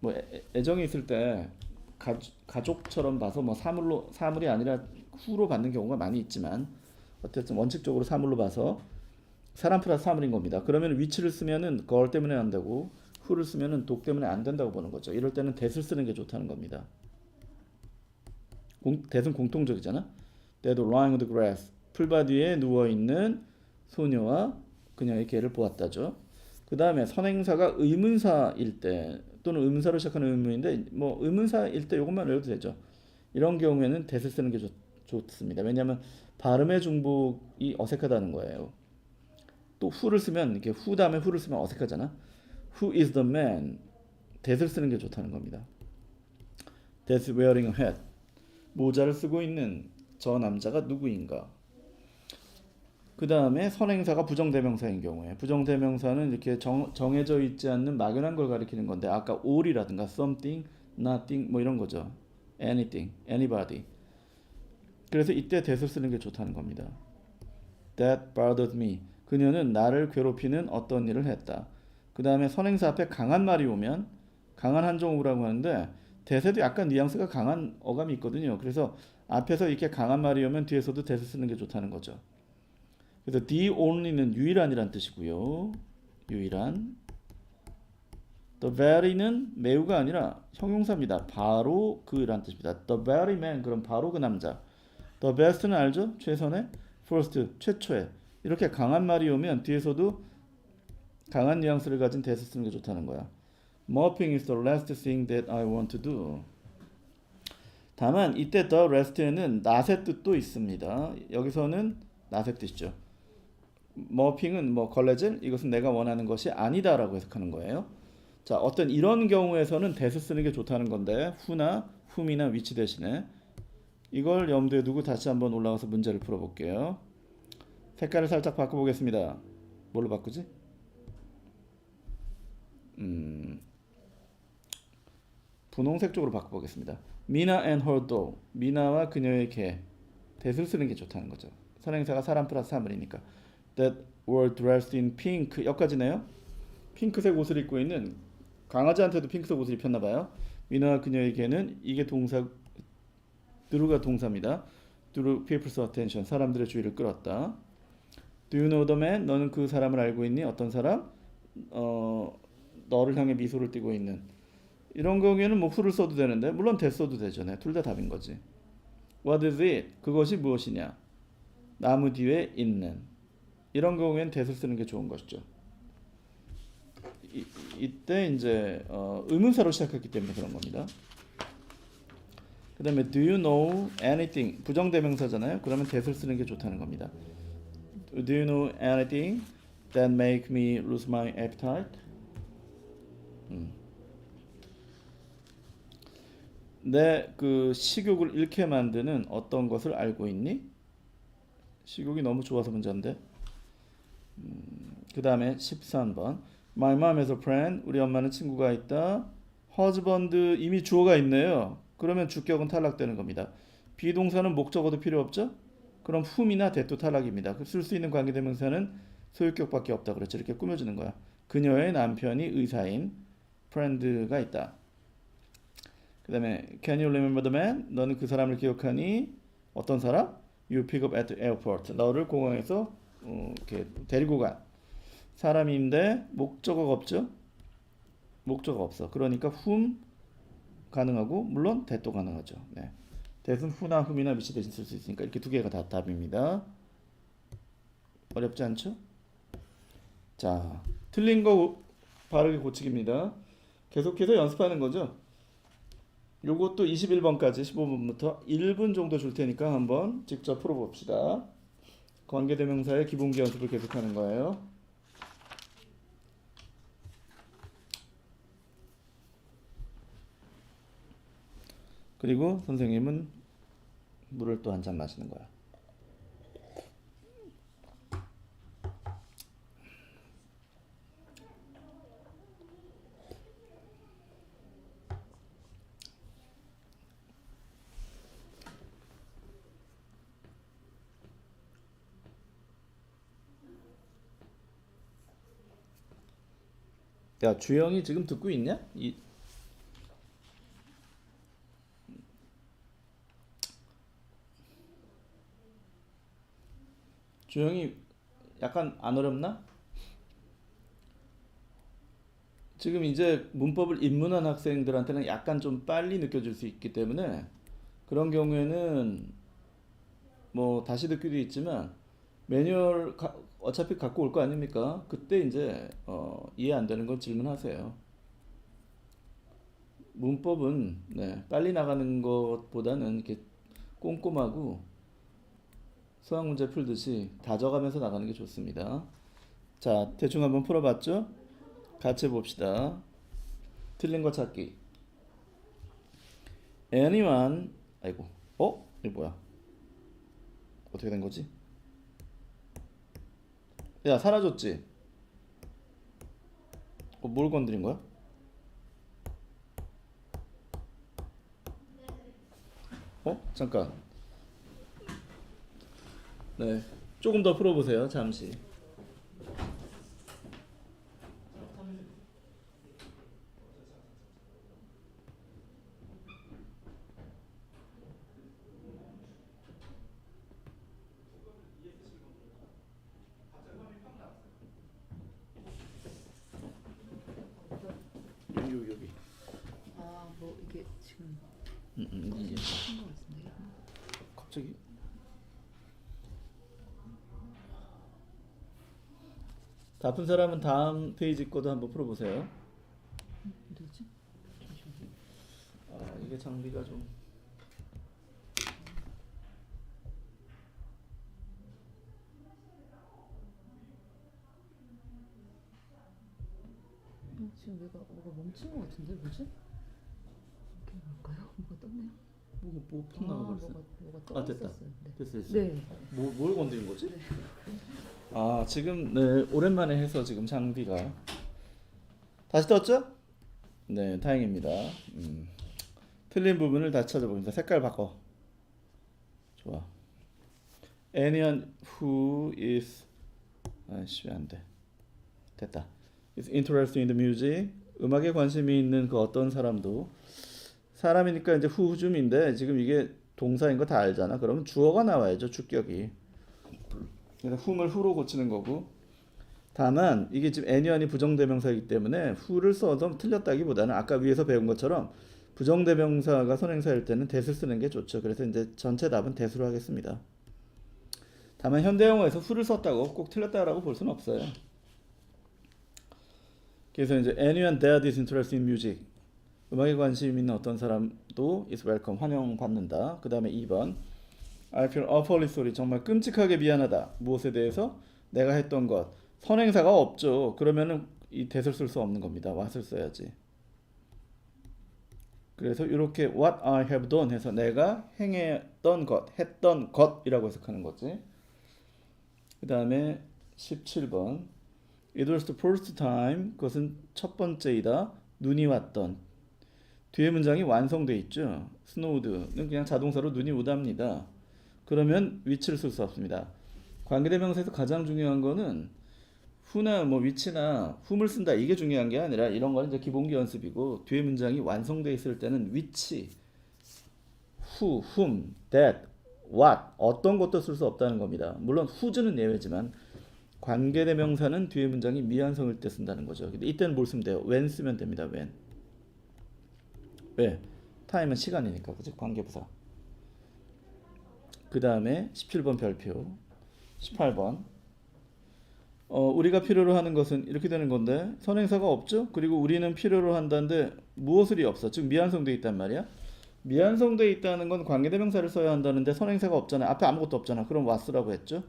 Speaker 1: 뭐 애정이 있을 때 가족처럼 봐서 뭐 사물이 아니라 후로 받는 경우가 많이 있지만 어쨌든 원칙적으로 사물로 봐서 사람 플러스 사물인 겁니다. 그러면 위치를 쓰면은 걸 때문에 안 되고 who를 쓰면은 독 때문에 안 된다고 보는 거죠. 이럴 때는 that을 쓰는 게 좋다는 겁니다. that은 공통적이잖아. That lying on the grass 풀밭 위에 누워 있는 소녀와 그녀의 개를 보았다죠. 그 다음에 선행사가 의문사일 때 또는 의문사로 시작하는 의문인데 뭐 의문사일 때 이것만 외워도 되죠. 이런 경우에는 that을 쓰는 게 좋습니다. 왜냐하면 발음의 중복이 어색하다는 거예요. 또 who를 쓰면 이렇게 who 다음에 who를 쓰면 어색하잖아. Who is the man? that을 쓰는 게 좋다는 겁니다. That's wearing a hat. 모자를 쓰고 있는 저 남자가 누구인가? 그 다음에 선행사가 부정대명사인 경우에 부정대명사는 이렇게 정해져 있지 않는 막연한 걸 가리키는 건데 아까 all이라든가 something, nothing 뭐 이런 거죠. anything, anybody. 그래서 이때 that을 쓰는 게 좋다는 겁니다. That bothered me. 그녀는 나를 괴롭히는 어떤 일을 했다. 그 다음에 선행사 앞에 강한 말이 오면 강한 한정어구라고 하는데 대세도 약간 뉘앙스가 강한 어감이 있거든요. 그래서 앞에서 이렇게 강한 말이 오면 뒤에서도 대세 쓰는 게 좋다는 거죠. 그래서 the only는 유일한이란 뜻이고요. 유일한. The very는 매우가 아니라 형용사입니다. 바로 그란 뜻입니다. The very man 그럼 바로 그 남자. The best는 알죠? 최선의. first 최초의. 이렇게 강한 말이 오면 뒤에서도 강한 뉘앙스를 가진 대세 쓰는 게 좋다는 거야. Mopping is the last thing that I want to do. 다만 이때 the rest에는 not의 뜻도 있습니다. 여기서는 not의 뜻이죠. Mopping은 뭐 걸레질 이것은 내가 원하는 것이 아니다라고 해석하는 거예요. 자, 어떤 이런 경우에서는 대세 쓰는 게 좋다는 건데 who나 whom이나 which 대신에 이걸 염두에 두고 다시 한번 올라가서 문제를 풀어볼게요. 색깔을 살짝 바꿔보겠습니다. 뭘로 바꾸지? 분홍색 쪽으로 바꿔보겠습니다. Mina and her dog. 미나와 그녀의 개. 대수를 쓰는 게 좋다는 거죠. 선행사가 사람 플러스 사물이니까. That were dressed in pink. 여기까지네요. 핑크색 옷을 입고 있는 강아지한테도 핑크색 옷을 입혔나 봐요. 미나와 그녀의 개는 이게 동사 드루가 동사입니다. drew people's attention. 사람들의 주의를 끌었다. Do you know the man? 너는 그 사람을 알고 있니? 어떤 사람? 너를 향해 미소를 띠고 있는. 이런 경우에는 뭐 who를 써도 되는데 물론 that 써도 되잖아요. 둘 다 답인 거지. What is it? 그것이 무엇이냐? 나무 뒤에 있는. 이런 경우에는 that을 쓰는 게 좋은 것이죠. 이때 이제 의문사로 시작했기 때문에 그런 겁니다. 그 다음에 do you know anything? 부정대명사잖아요. 그러면 that을 쓰는 게 좋다는 겁니다. Do you know anything that make me lose my appetite? 내 그 식욕을 잃게 만드는 어떤 것을 알고 있니? 식욕이 너무 좋아서 문제인데. 그 다음에 13번. My mom has a friend. 우리 엄마는 친구가 있다. husband 이미 주어가 있네요. 그러면 주격은 탈락되는 겁니다. 비동사는 목적어도 필요 없죠? 그럼 whom이나 that도 탈락입니다. 쓸 수 있는 관계대명사는 소유격밖에 없다. 그렇죠. 이렇게 꾸며주는 거야. 그녀의 남편이 의사인 friend가 있다. 그 다음에 Can you remember the man? 너는 그 사람을 기억하니? 어떤 사람? You pick up at the airport. 너를 공항에서 이렇게 데리고 간 사람인데 목적어가 없죠? 목적어가 없어. 그러니까 whom 가능하고 물론 that도 가능하죠. 네. that은 who나 whom이나 which 대신 쓸 수 있으니까 이렇게 두 개가 다 답입니다. 어렵지 않죠? 자, 틀린 거 바르게 고치기입니다. 계속해서 연습하는 거죠. 요것도 21번까지 15번부터 1분 정도 줄 테니까 한번 직접 풀어봅시다. 관계대명사의 기본기 연습을 계속하는 거예요. 그리고 선생님은 물을 또 한 잔 마시는 거야. 야, 주영이 지금 듣고 있냐? 주영이 약간 안 어렵나? 지금 이제 문법을 입문한 학생들한테는 약간 좀 빨리 느껴질 수 있기 때문에 그런 경우에는 뭐 다시 듣기도 있지만 매뉴얼 어차피 갖고 올 거 아닙니까? 그때 이제 이해 안 되는 건 질문하세요. 문법은 네, 빨리 나가는 것보다는 이렇게 꼼꼼하고 수학 문제 풀듯이 다져가면서 나가는 게 좋습니다. 자, 대충 한번 풀어봤죠? 같이 봅시다. 틀린 거 찾기. anyone 아이고 이게 뭐야? 어떻게 된 거지? 야, 사라졌지? 뭘 건드린 거야? 잠깐. 네. 조금 더 풀어보세요. 잠시. 여기.
Speaker 2: 아, 뭐 이게 지금
Speaker 1: 이게
Speaker 2: 한것 같은데요.
Speaker 1: 갑자기 다 푼 사람은 다음 페이지 거도 한번 풀어보세요.
Speaker 2: 어디지?
Speaker 1: 아, 이게 장비가 좀
Speaker 2: 지금 뭐가 멈춘 것 같은데 뭐지? 이게 뭘까요? 뭐가 떴네요.
Speaker 1: 뭐푼 나가버렸어.
Speaker 2: 뭐가
Speaker 1: 아, 됐다.
Speaker 2: 떴었어요. 네.
Speaker 1: 됐어.
Speaker 2: 네.
Speaker 1: 뭘 건드린 거지? 아, 지금 네, 오랜만에 해서 지금 장비가 다시 떴죠? 네, 다행입니다. 틀린 부분을 다시 찾아봅니다. 색깔 바꿔. 좋아. Anyone who is 아이씨, 왜 안 돼. 됐다. is interested in the music. 음악에 관심이 있는 그 어떤 사람도, 사람이니까 이제 후줌인데 지금 이게 동사인 거 다 알잖아. 그러면 주어가 나와야죠. 주격이. 그래서 whom을 who로 고치는 거고. 다만 이게 지금 anyone이 부정대명사이기 때문에 who를 써서 틀렸다기보다는 아까 위에서 배운 것처럼 부정대명사가 선행사일 때는 that을 쓰는 게 좋죠. 그래서 이제 전체 답은 that으로 하겠습니다. 다만 현대영어에서 who를 썼다고 꼭 틀렸다라고 볼 수는 없어요. 그래서 이제 anyone that is interested in music, 음악에 관심 있는 어떤 사람도 is welcome, 환영받는다. 그 다음에 2번 I feel awfully sorry, 정말 끔찍하게 미안하다. 무엇에 대해서? 내가 했던 것. 선행사가 없죠. 그러면은 이 that을 쓸 수 없는 겁니다. what을 써야지. 그래서 이렇게 what I have done 해서 내가 행했던 것, 했던 것이라고 해석하는 거지. 그 다음에 17번 It was the first time, 그것은 첫 번째이다. 눈이 왔던. 뒤에 문장이 완성돼 있죠. snowed는 그냥 자동사로 눈이 오답니다. 그러면 위치를 쓸 수 없습니다. 관계대명사에서 가장 중요한 거는 who나 뭐 위치나 whom을 쓴다 이게 중요한 게 아니라 이런 거는 이제 기본기 연습이고 뒤에 문장이 완성돼 있을 때는 위치, who, whom, that, what 어떤 것도 쓸 수 없다는 겁니다. 물론 who즈는 예외지만 관계대명사는 뒤에 문장이 미완성일 때 쓴다는 거죠. 근데 이때는 뭘 쓰면 돼요? when 쓰면 됩니다. when. 왜? time은 시간이니까. 그치? 관계부사. 그 다음에 17번 별표. 18번. 우리가 필요로 하는 것은 이렇게 되는 건데 선행사가 없죠? 그리고 우리는 필요로 한다는데 무엇을이 없어? 즉 미완성돼 있단 말이야. 미완성돼 있다는 건 관계대명사를 써야 한다는데 선행사가 없잖아. 앞에 아무것도 없잖아. 그럼 what쓰라고 했죠?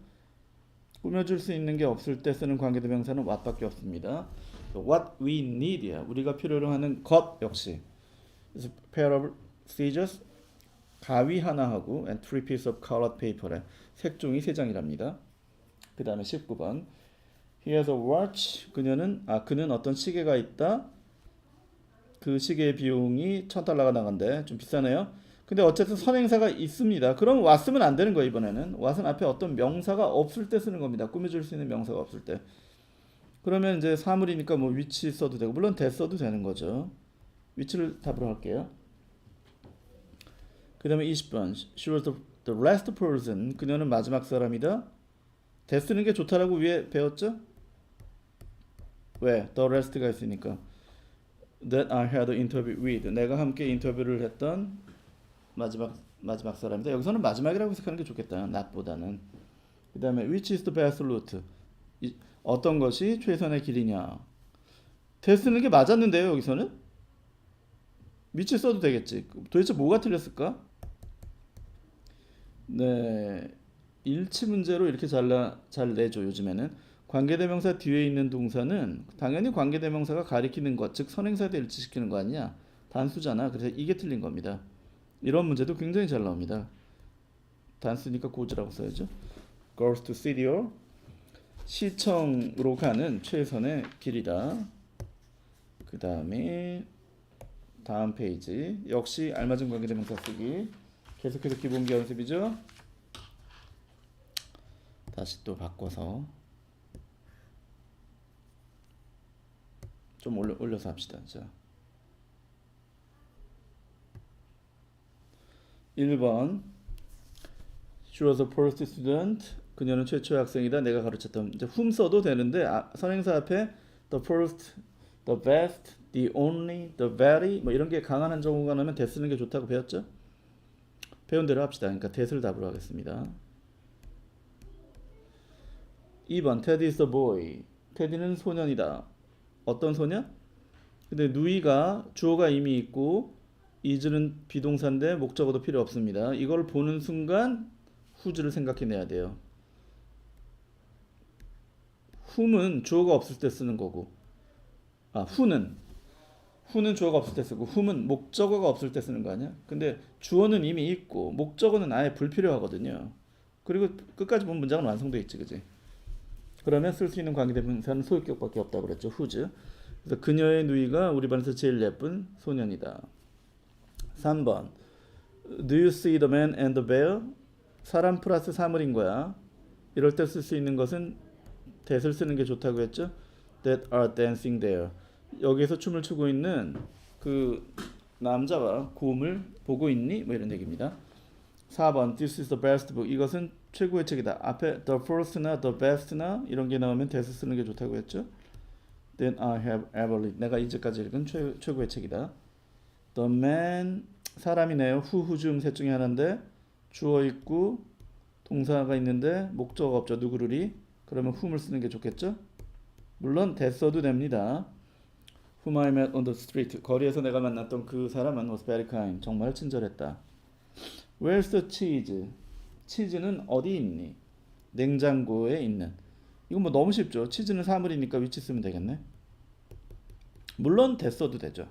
Speaker 1: 꾸며줄 수 있는 게 없을 때 쓰는 관계대명사는 what밖에 없습니다. What we need야. 우리가 필요로 하는 것 역시. 그래서 pair of scissors, 가위 하나 하고 and three pieces of colored paper에 색종이 3장이랍니다. 그 다음에 19번 He has a watch. 그는 어떤 시계가 있다. 그 시계의 비용이 $1,000가 나간대. 좀 비싸네요. 근데 어쨌든 선행사가 있습니다. 그럼 왔으면 안 되는 거예요. 이번에는 what은 앞에 어떤 명사가 없을 때 쓰는 겁니다. 꾸며줄 수 있는 명사가 없을 때. 그러면 이제 사물이니까 뭐 위치 써도 되고 물론 that 써도 되는 거죠. 위치를 답으로 할게요. 그 다음에 20번 She was the last person. 그녀는 마지막 사람이다. that 쓰는 게 좋다라고 위에 배웠죠? 왜? The rest가 있으니까. That I had an interview with. 내가 함께 인터뷰를 했던 마지막 사람이다. 여기서는 마지막이라고 해석하는 게 좋겠다. not보다는. 그 다음에 which is the best route. 어떤 것이 최선의 길이냐. that 쓰는 게 맞았는데요. 여기서는. which 써도 되겠지. 도대체 뭐가 틀렸을까? 네. 일치 문제로 이렇게 잘 내죠. 요즘에는. 관계대명사 뒤에 있는 동사는 당연히 관계대명사가 가리키는 것, 즉 선행사에 일치시키는 거 아니냐. 단수잖아. 그래서 이게 틀린 겁니다. 이런 문제도 굉장히 잘 나옵니다. 단수니까 goes라고 써야죠. Goes to studio. 시청으로 가는 최선의 길이다. 그 다음에 다음 페이지 역시 알맞은 관계대명사 쓰기. 계속해서 기본기 연습이죠. 다시 또 바꿔서 좀 올려서 합시다. 자, 1번 She was the first student. 그녀는 최초의 학생이다. 내가 가르쳤던. 이제 whom 써도 되는데 선행사 앞에 the first, the best, the only, the very 뭐 이런 게 강한 한정어가 나오면 that 쓰는 게 좋다고 배웠죠? 배운 대로 합시다. 그러니까 that을 답으로 하겠습니다. 2번 Ted is the boy. 테디는 소년이다. 어떤 소년? 근데 누이가 주어가 이미 있고 is는 비동사인데 목적어도 필요 없습니다. 이걸 보는 순간 whose를 생각해내야 돼요. whom은 주어가 없을 때 쓰는 거고 who는 주어가 없을 때 쓰고 whom은 목적어가 없을 때 쓰는 거 아니야? 근데 주어는 이미 있고 목적어는 아예 불필요하거든요. 그리고 끝까지 보면 문장은 완성돼 있지, 그지? 그러면 쓸 수 있는 관계대명사는 소유격밖에 없다고 그랬죠. whose. 그래서 그녀의 누이가 우리 반에서 제일 예쁜 소년이다. 3번 Do you see the man and the bear? 사람 플러스 사물인 거야. 이럴 때 쓸 수 있는 것은 that을 쓰는 게 좋다고 했죠. That are dancing there. 여기에서 춤을 추고 있는 그 남자가 곰을 보고 있니? 뭐 이런 얘기입니다. 4번 This is the best book. 이것은 최고의 책이다. 앞에 the first나 the best나 이런 게 나오면 that을 쓰는 게 좋다고 했죠. Then I have ever read. 내가 이제까지 읽은 최고의 책이다. The man 사람이네요. who 셋 중에 하나인데 주어 있고 동사가 있는데 목적어가 없죠. 누구를이. 그러면 whom을 쓰는 게 좋겠죠. 물론 that 써도 됩니다. Whom I met on the street. 거리에서 내가 만났던 그 사람은 was very kind. 정말 친절했다. Where's the cheese? 치즈는 어디 있니? 냉장고에 있는. 이건 뭐 너무 쉽죠. 치즈는 사물이니까 위치 쓰면 되겠네. 물론 that 써도 되죠.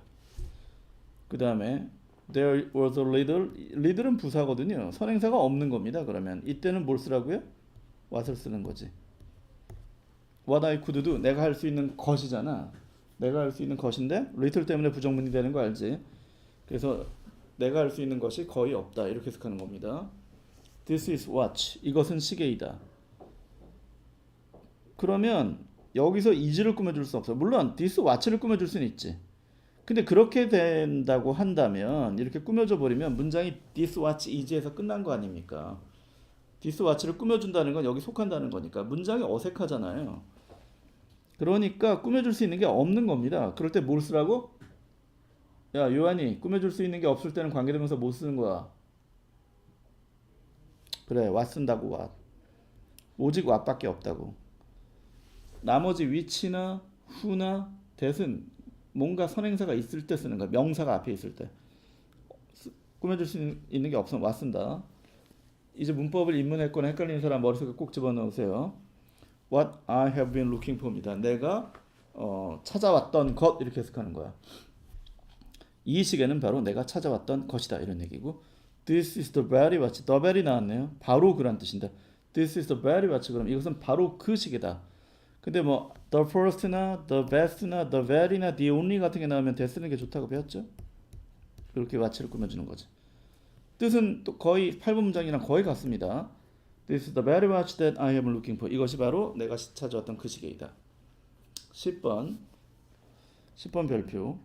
Speaker 1: 그 다음에 There was a little. little은 부사거든요. 선행사가 없는 겁니다. 그러면 이때는 뭘 쓰라고요? what을 쓰는 거지. What I could do. 내가 할 수 있는 것이잖아. 내가 할 수 있는 것인데 little 때문에 부정문이 되는 거 알지? 그래서 내가 할 수 있는 것이 거의 없다. 이렇게 해석하는 겁니다. This is watch. 이것은 시계이다. 그러면 여기서 is를 꾸며줄 수 없어. 물론 this watch를 꾸며줄 수는 있지. 근데 그렇게 된다고 한다면 이렇게 꾸며져 버리면 문장이 this watch is에서 끝난 거 아닙니까? this watch를 꾸며준다는 건 여기 속한다는 거니까 문장이 어색하잖아요. 그러니까 꾸며줄 수 있는 게 없는 겁니다. 그럴 때 뭘 쓰라고? 야 요한이 꾸며줄 수 있는 게 없을 때는 관계대명사 못 쓰는 거야. 그래 what 쓴다고 what. 오직 what밖에 없다고. 나머지 which나 who나 that은 뭔가 선행사가 있을 때 쓰는 거야. 명사가 앞에 있을 때. 꾸며줄 수 있는 게 없으면 what 쓴다. 이제 문법을 입문했거나 헷갈리는 사람 머릿속에 꼭 집어넣으세요. What I have been looking for입니다. 내가 찾아왔던 것 이렇게 해석하는 거야. 이 시계는 바로 내가 찾아왔던 것이다 이런 얘기고 This is the very watch. The very 나왔네요. 바로 그란 뜻인데 This is the very watch. 그럼 이것은 바로 그 시계다. 근데 뭐 the first나 the best나 the very나 the only 같은 게 나오면 that 쓰는 게 좋다고 배웠죠? 그렇게 watch를 꾸며주는 거지. 뜻은 또 거의 8번 문장이랑 거의 같습니다. This is the very watch that I am looking for. 이것이 바로 내가 찾아왔던 그 시계이다. 10번 별표.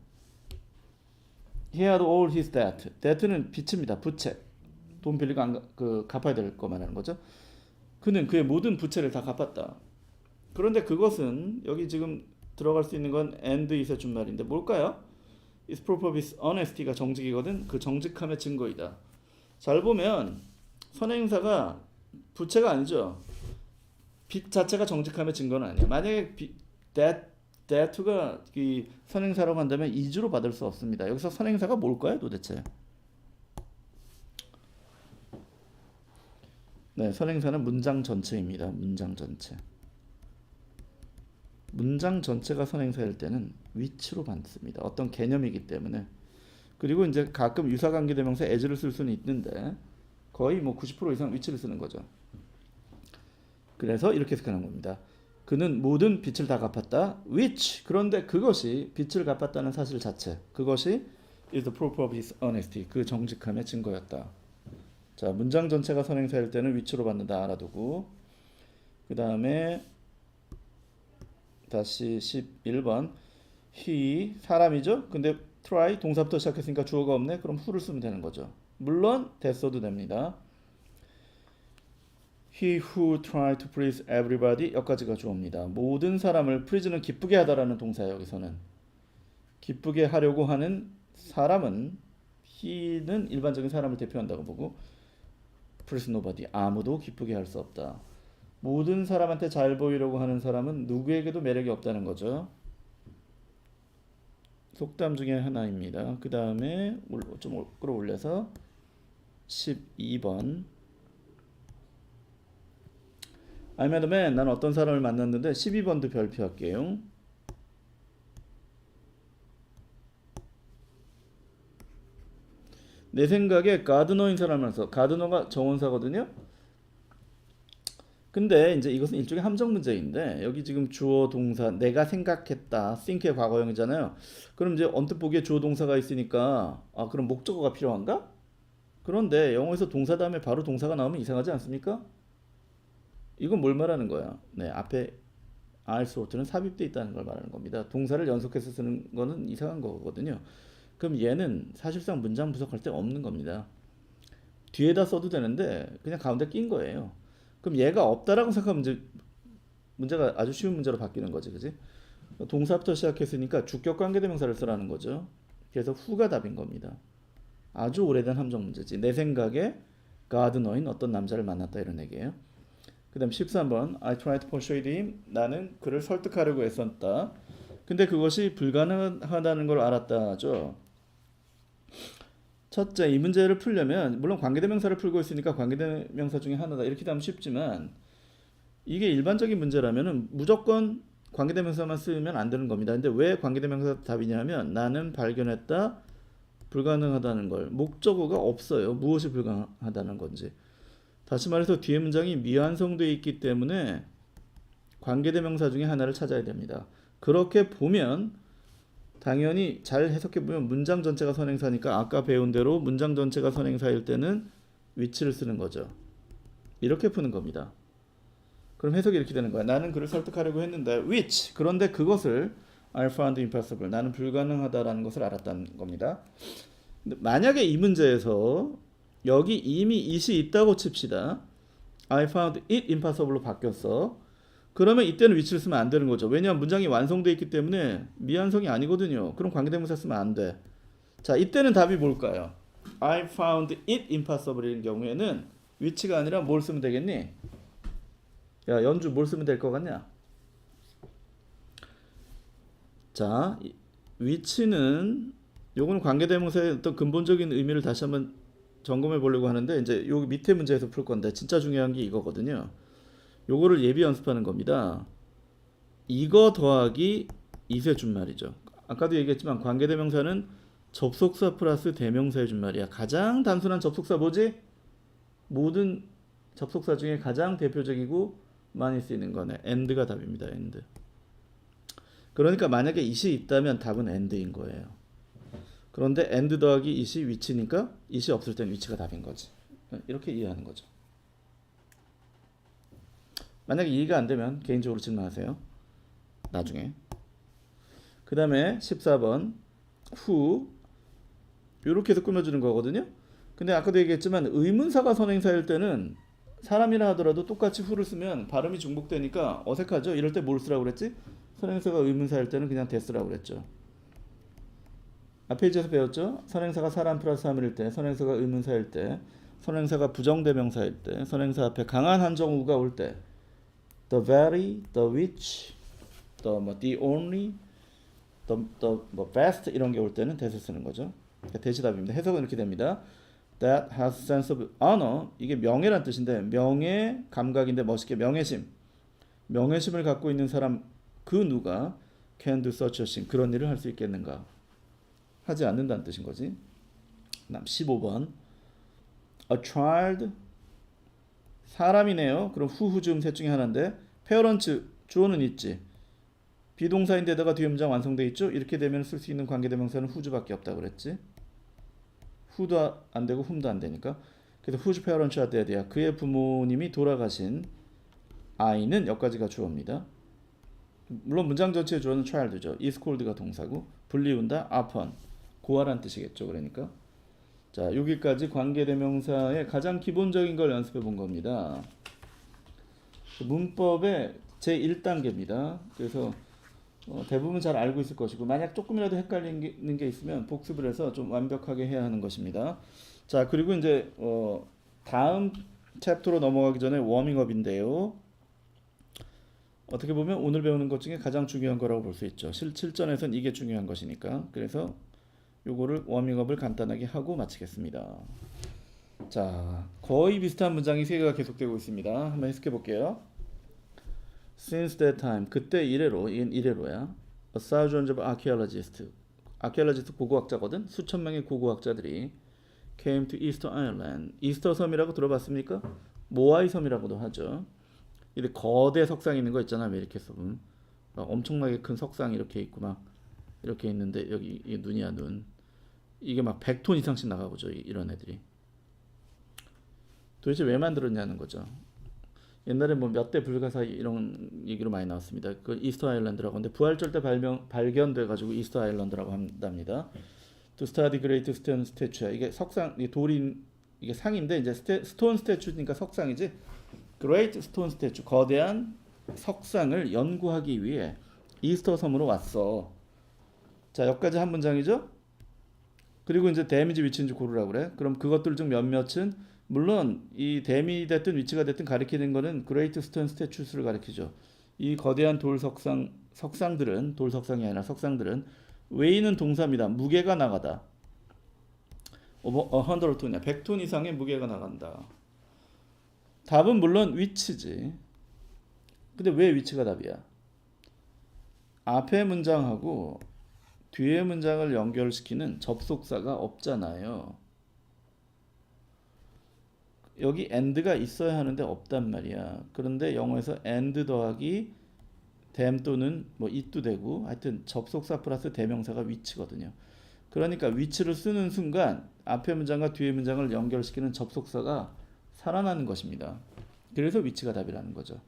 Speaker 1: He had all his debt. debt는 빚입니다. 부채. 돈 빌리고 갚아야 될 거 말하는 거죠. 그는 그의 모든 부채를 다 갚았다. 그런데 그것은 여기 지금 들어갈 수 있는 건 and is의 준말인데 뭘까요? Is proof of his honesty가 정직이거든. 그 정직함의 증거이다. 잘 보면 선행사가 부채가 아니죠. 빚 자체가 정직함의 증거는 아니야. 만약에 that가 이 선행사라고 한다면 is로 받을 수 없습니다. 여기서 선행사가 뭘까요, 도대체? 네, 선행사는 문장 전체입니다. 문장 전체. 문장 전체가 선행사일 때는 which로 받습니다. 어떤 개념이기 때문에. 그리고 이제 가끔 유사관계대명사 as를 쓸 수는 있는데 거의 뭐 90% 이상 which를 쓰는 거죠. 그래서 이렇게 해석하는 겁니다. 그는 모든 빚을 다 갚았다. which 그런데 그것이 빚을 갚았다는 사실 자체 그것이 is the proof of his honesty 그 정직함의 증거였다. 자 문장 전체가 선행사일 때는 which로 받는다 알아두고 그 다음에 다시 11번 he 사람이죠. 근데 try 동사부터 시작했으니까 주어가 없네. 그럼 who를 쓰면 되는 거죠. 물론 됐어도 됩니다. He who tried to please everybody 여기까지가 주어입니다. 모든 사람을 please는 기쁘게 하다라는 동사예요. 여기서는 기쁘게 하려고 하는 사람은 he는 일반적인 사람을 대표한다고 보고 please nobody 아무도 기쁘게 할 수 없다. 모든 사람한테 잘 보이려고 하는 사람은 누구에게도 매력이 없다는 거죠. 속담 중에 하나입니다. 그 다음에 좀 끌어올려서 12번 I met a man 난 어떤 사람을 만났는데 12번도 별표할게요. 내 생각에 가드너인 사람을 만나서 가드너가 정원사거든요. 근데 이제 이것은 일종의 함정 문제인데 여기 지금 주어 동사 내가 생각했다 think의 과거형이잖아요. 그럼 이제 언뜻 보기에 주어 동사가 있으니까 아 그럼 목적어가 필요한가? 그런데 영어에서 동사 다음에 바로 동사가 나오면 이상하지 않습니까? 이건 뭘 말하는 거야? 네 앞에 알소트는 삽입돼 있다는 걸 말하는 겁니다. 동사를 연속해서 쓰는 거는 이상한 거거든요. 그럼 얘는 사실상 문장 분석할 때 없는 겁니다. 뒤에다 써도 되는데 그냥 가운데 낀 거예요. 그럼 얘가 없다라고 생각하면 이제 문제가 아주 쉬운 문제로 바뀌는 거지, 그지? 동사부터 시작했으니까 주격 관계대명사를 쓰라는 거죠. 그래서 who가 답인 겁니다. 아주 오래된 함정 문제지. 내 생각에 가드너인 어떤 남자를 만났다 이런 얘기예요. 그 다음 13번 I tried to persuade him 나는 그를 설득하려고 애썼다. 근데 그것이 불가능하다는 걸 알았다죠. 첫째, 이 문제를 풀려면 물론 관계대명사를 풀고 있으니까 관계대명사 중에 하나다 이렇게 하면 쉽지만 이게 일반적인 문제라면은 무조건 관계대명사만 쓰면 안 되는 겁니다. 근데 왜 관계대명사 답이냐면 나는 발견했다 불가능하다는 걸 목적어가 없어요. 무엇이 불가능하다는 건지. 다시 말해서 뒤에 문장이 미완성되어 있기 때문에 관계대명사 중에 하나를 찾아야 됩니다. 그렇게 보면 당연히 잘 해석해보면 문장 전체가 선행사니까 아까 배운 대로 문장 전체가 선행사일 때는 which를 쓰는 거죠. 이렇게 푸는 겁니다. 그럼 해석이 이렇게 되는 거야. 나는 그를 설득하려고 했는데 which 그런데 그것을 I found impossible 나는 불가능하다라는 것을 알았다는 겁니다. 근데 만약에 이 문제에서 여기 이미 it이 있다고 칩시다. I found it impossible로 바뀌었어. 그러면 이때는 which를 쓰면 안 되는 거죠. 왜냐하면 문장이 완성되어 있기 때문에 미완성이 아니거든요. 그럼 관계대명사 쓰면 안 돼. 자, 이때는 답이 뭘까요? I found it impossible인 경우에는 which가 아니라 뭘 쓰면 되겠니? 야, 연주 뭘 쓰면 될 것 같냐? 자, which는 요거는 관계대명사의 어떤 근본적인 의미를 다시 한번 점검해 보려고 하는데 이제 여기 밑에 문제에서 풀 건데 진짜 중요한 게 이거거든요. 요거를 예비 연습하는 겁니다. 이거 더하기 it의 준말이죠. 아까도 얘기했지만 관계대명사는 접속사 플러스 대명사의 준말이야. 가장 단순한 접속사 뭐지? 모든 접속사 중에 가장 대표적이고 많이 쓰이는 거네. and가 답입니다. and. 그러니까 만약에 it이 있다면 답은 and인 거예요. 그런데 and 더하기 it이 which니까 it이 없을 땐 which가 답인 거지. 이렇게 이해하는 거죠. 만약에 이해가 안 되면 개인적으로 질문하세요. 나중에. 그 다음에 14번 who 이렇게 해서 꾸며주는 거거든요. 근데 아까도 얘기했지만 의문사가 선행사일 때는 사람이라 하더라도 똑같이 who를 쓰면 발음이 중복되니까 어색하죠. 이럴 때 뭘 쓰라고 그랬지? 선행사가 의문사일 때는 그냥 that라고 그랬죠. 앞 페이지에서 배웠죠. 선행사가 사람 플러스 사물일 때, 선행사가 의문사일 때, 선행사가 부정대명사일 때, 선행사 앞에 강한 한정우가 올 때 the very, the which, the only, the best 이런 게 올 때는 that을 쓰는 거죠. that이 답입니다. 해석은 이렇게 됩니다. That has sense of honor 이게 명예란 뜻인데 명예 감각인데 멋있게 명예심 명예심을 갖고 있는 사람 그 누가 can do such a thing 그런 일을 할 수 있겠는가 하지 않는다는 뜻인 거지. 다음 15번 a child 사람이네요. 그럼 who, whom 셋 중에 하나인데 parents 주어는 있지. 비동사인데다가 뒤에 문장 완성돼 있죠? 이렇게 되면 쓸 수 있는 관계대명사는 who's밖에 없다 그랬지. who도 안 되고 whom도 안 되니까. 그래서 whose parents are dead야. 그의 부모님이 돌아가신 아이는 여기까지가 주어입니다. 물론 문장 전체의 주어는 child죠. is called가 동사고 불리운다 upon 고아란 뜻이겠죠. 그러니까 자 여기까지 관계대명사의 가장 기본적인 걸 연습해 본 겁니다. 문법의 제1단계입니다. 그래서 대부분 잘 알고 있을 것이고 만약 조금이라도 헷갈리는 게 있으면 복습을 해서 좀 완벽하게 해야 하는 것입니다. 자 그리고 이제 다음 챕터로 넘어가기 전에 워밍업인데요. 어떻게 보면 오늘 배우는 것 중에 가장 중요한 거라고 볼 수 있죠. 실전에선 이게 중요한 것이니까. 그래서 요거를 워밍업을 간단하게 하고 마치겠습니다. 자 거의 비슷한 문장이 세 개가 계속되고 있습니다. 한번 해석해 볼게요. Since that time, 그때 이래로, 이건 이래로야. A thousand of archaeologists, archaeologist 고고학자거든. 수천 명의 고고학자들이 came to Easter Island. 이스터 섬이라고 들어봤습니까? 모아이 섬이라고도 하죠. 이렇게 거대 석상 있는 거 있잖아, 아메리카 섬은. 엄청나게 큰 석상이 이렇게 있고 막 이렇게 있는데 여기 이게 눈이야 눈. 이게 막 100톤 이상씩 나가보죠, 이런 애들이. 도대체 왜 만들었냐는 거죠. 옛날에 뭐 몇 대 불가사의 이런 얘기로 많이 나왔습니다. 그 이스터 아일랜드라고 하는데 부활절 때 발견돼 가지고 이스터 아일랜드라고 한답니다. To study great stone statue. 이게 석상, 이 돌이 이게 상인데 이제 스톤 스태츄니까 석상이지. Great stone statue, 거대한 석상을 연구하기 위해 이스터 섬으로 왔어. 자, 여기까지 한 문장이죠. 그리고 이제 데미지 위치인지 고르라고 그래. 그럼 그것들 중 몇몇은 물론 이 댐이 됐든 위치가 됐든 가리키는 거는 그레이트 스톤 스태츄스를 가리키죠. 이 거대한 돌 석상들은 돌 석상이 아니라 석상들은 웨이는 동사입니다. 무게가 나가다. 100톤이야. 100톤 이상의 무게가 나간다. 답은 물론 위치지. 근데 왜 위치가 답이야? 앞에 문장하고 뒤에 문장을 연결시키는 접속사가 없잖아요. 여기 and가 있어야 하는데 없단 말이야. 그런데 영어에서 and 더하기 them 또는 뭐 it도 되고 하여튼 접속사 플러스 대명사가 위치거든요. 그러니까 위치를 쓰는 순간 앞에 문장과 뒤에 문장을 연결시키는 접속사가 살아나는 것입니다. 그래서 위치가 답이라는 거죠.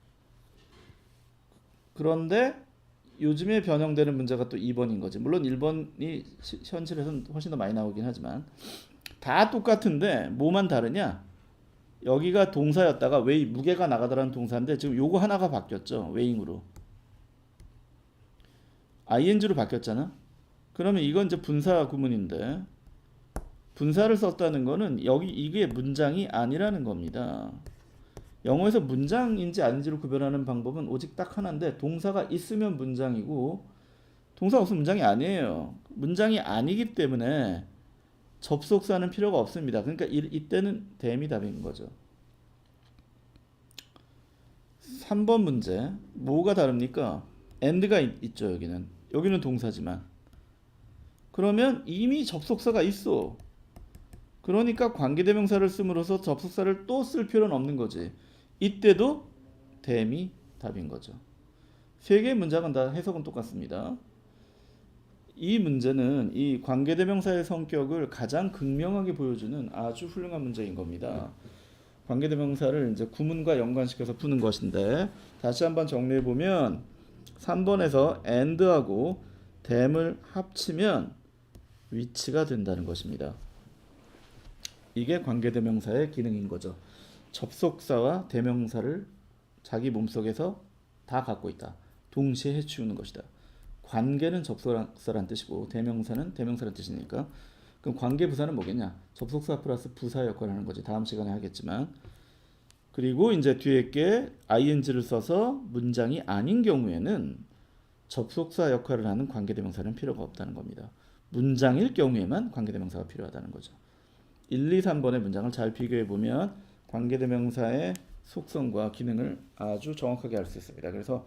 Speaker 1: 그런데 요즘에 변형되는 문제가 또 2번인 거지. 물론 1번이 현실에서는 훨씬 더 많이 나오긴 하지만 다 똑같은데 뭐만 다르냐? 여기가 동사였다가 웨이 무게가 나가다라는 동사인데 지금 요거 하나가 바뀌었죠. 웨잉으로. ing로 바뀌었잖아. 그러면 이건 이제 분사 구문인데 분사를 썼다는 거는 여기 이게 문장이 아니라는 겁니다. 영어에서 문장인지 아닌지를 구별하는 방법은 오직 딱 하나인데 동사가 있으면 문장이고 동사 없으면 문장이 아니에요. 문장이 아니기 때문에 접속사는 필요가 없습니다. 그러니까 이때는 them이 답인 거죠. 3번 문제 뭐가 다릅니까? and가 있죠. 여기는 동사지만 그러면 이미 접속사가 있어. 그러니까 관계대명사를 씀으로써 접속사를 또 쓸 필요는 없는 거지. 이때도 them이 답인 거죠. 세 개의 문장은 다 해석은 똑같습니다. 이 문제는 이 관계대명사의 성격을 가장 극명하게 보여주는 아주 훌륭한 문제인 겁니다. 관계대명사를 이제 구문과 연관시켜서 푸는 것인데 다시 한번 정리해 보면 3번에서 and하고 them을 합치면 위치가 된다는 것입니다. 이게 관계대명사의 기능인 거죠. 접속사와 대명사를 자기 몸속에서 다 갖고 있다. 동시에 해치우는 것이다. 관계는 접속사란 뜻이고 대명사는 대명사란 뜻이니까 그럼 관계 부사는 뭐겠냐? 접속사 플러스 부사 역할을 하는 거지. 다음 시간에 하겠지만 그리고 이제 뒤에 게 ing를 써서 문장이 아닌 경우에는 접속사 역할을 하는 관계대명사는 필요가 없다는 겁니다. 문장일 경우에만 관계대명사가 필요하다는 거죠. 1, 2, 3번의 문장을 잘 비교해 보면 관계대명사의 속성과 기능을 아주 정확하게 알 수 있습니다. 그래서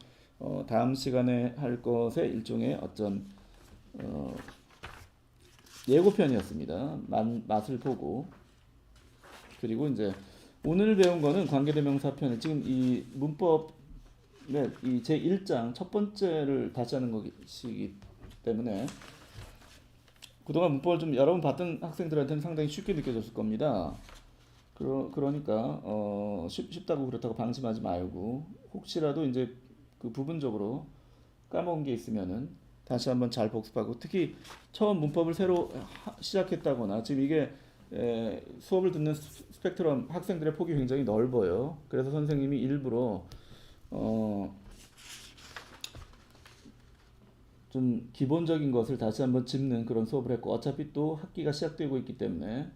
Speaker 1: 다음 시간에 할 것의 일종의 어떤 예고편이었습니다. 맛을 보고 그리고 이제 오늘 배운 거는 관계대명사 편에 지금 이 문법 네, 이 제 1장 첫 번째를 다시 하는 것이기 때문에 그동안 문법을 좀 여러 번 봤던 학생들한테는 상당히 쉽게 느껴졌을 겁니다. 그러니까 쉽다고 그렇다고 방심하지 말고 혹시라도 이제 그 부분적으로 까먹은 게 있으면은 다시 한번 잘 복습하고 특히 처음 문법을 새로 시작했다거나 지금 이게 수업을 듣는 스펙트럼 학생들의 폭이 굉장히 넓어요. 그래서 선생님이 일부러 좀 기본적인 것을 다시 한번 짚는 그런 수업을 했고 어차피 또 학기가 시작되고 있기 때문에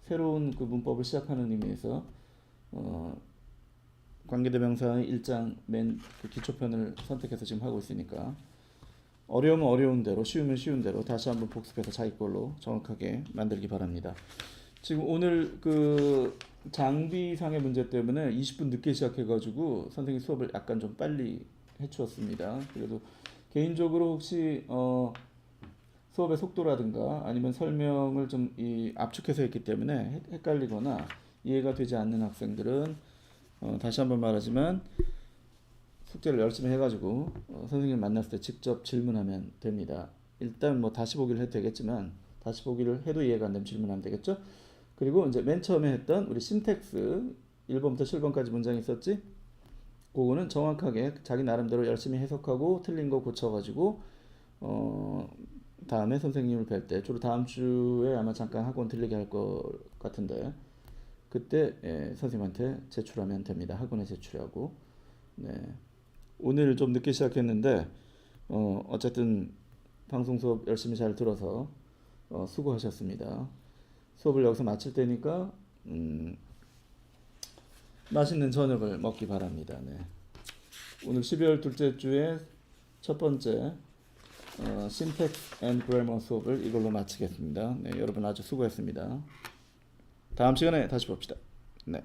Speaker 1: 새로운 그 문법을 시작하는 의미에서 관계대명사의 1장 맨그 기초편을 선택해서 지금 하고 있으니까 어려우면 어려운 대로 쉬우면 쉬운 대로 다시 한번 복습해서 자기 걸로 정확하게 만들기 바랍니다. 지금 오늘 그 장비상의 문제 때문에 20분 늦게 시작해가지고 선생님 수업을 약간 좀 빨리 해주었습니다. 그래도 개인적으로 혹시 수업의 속도라든가 아니면 설명을 좀 압축해서 했기 때문에 헷갈리거나 이해가 되지 않는 학생들은 다시 한번 말하지만 숙제를 열심히 해가지고 선생님 만났을 때 직접 질문하면 됩니다. 일단 뭐 다시 보기를 해도 되겠지만 다시 보기를 해도 이해가 안 되면 질문하면 되겠죠. 그리고 이제 맨 처음에 했던 우리 신텍스 1번부터 7번까지 문장이 있었지. 그거는 정확하게 자기 나름대로 열심히 해석하고 틀린 거 고쳐가지고 다음에 선생님을 뵐 때 주로 다음 주에 아마 잠깐 학원 들리게 할 것 같은데 그때 선생님한테 제출하면 됩니다. 학원에 제출하고. 네. 오늘 좀 늦게 시작했는데 어쨌든 방송 수업 열심히 잘 들어서 수고하셨습니다. 수업을 여기서 마칠 테니까 맛있는 저녁을 먹기 바랍니다. 네. 오늘 12월 둘째 주에 첫 번째 Syntax and Grammar 수업을 이걸로 마치겠습니다. 네, 여러분 아주 수고했습니다. 다음 시간에 다시 봅시다. 네.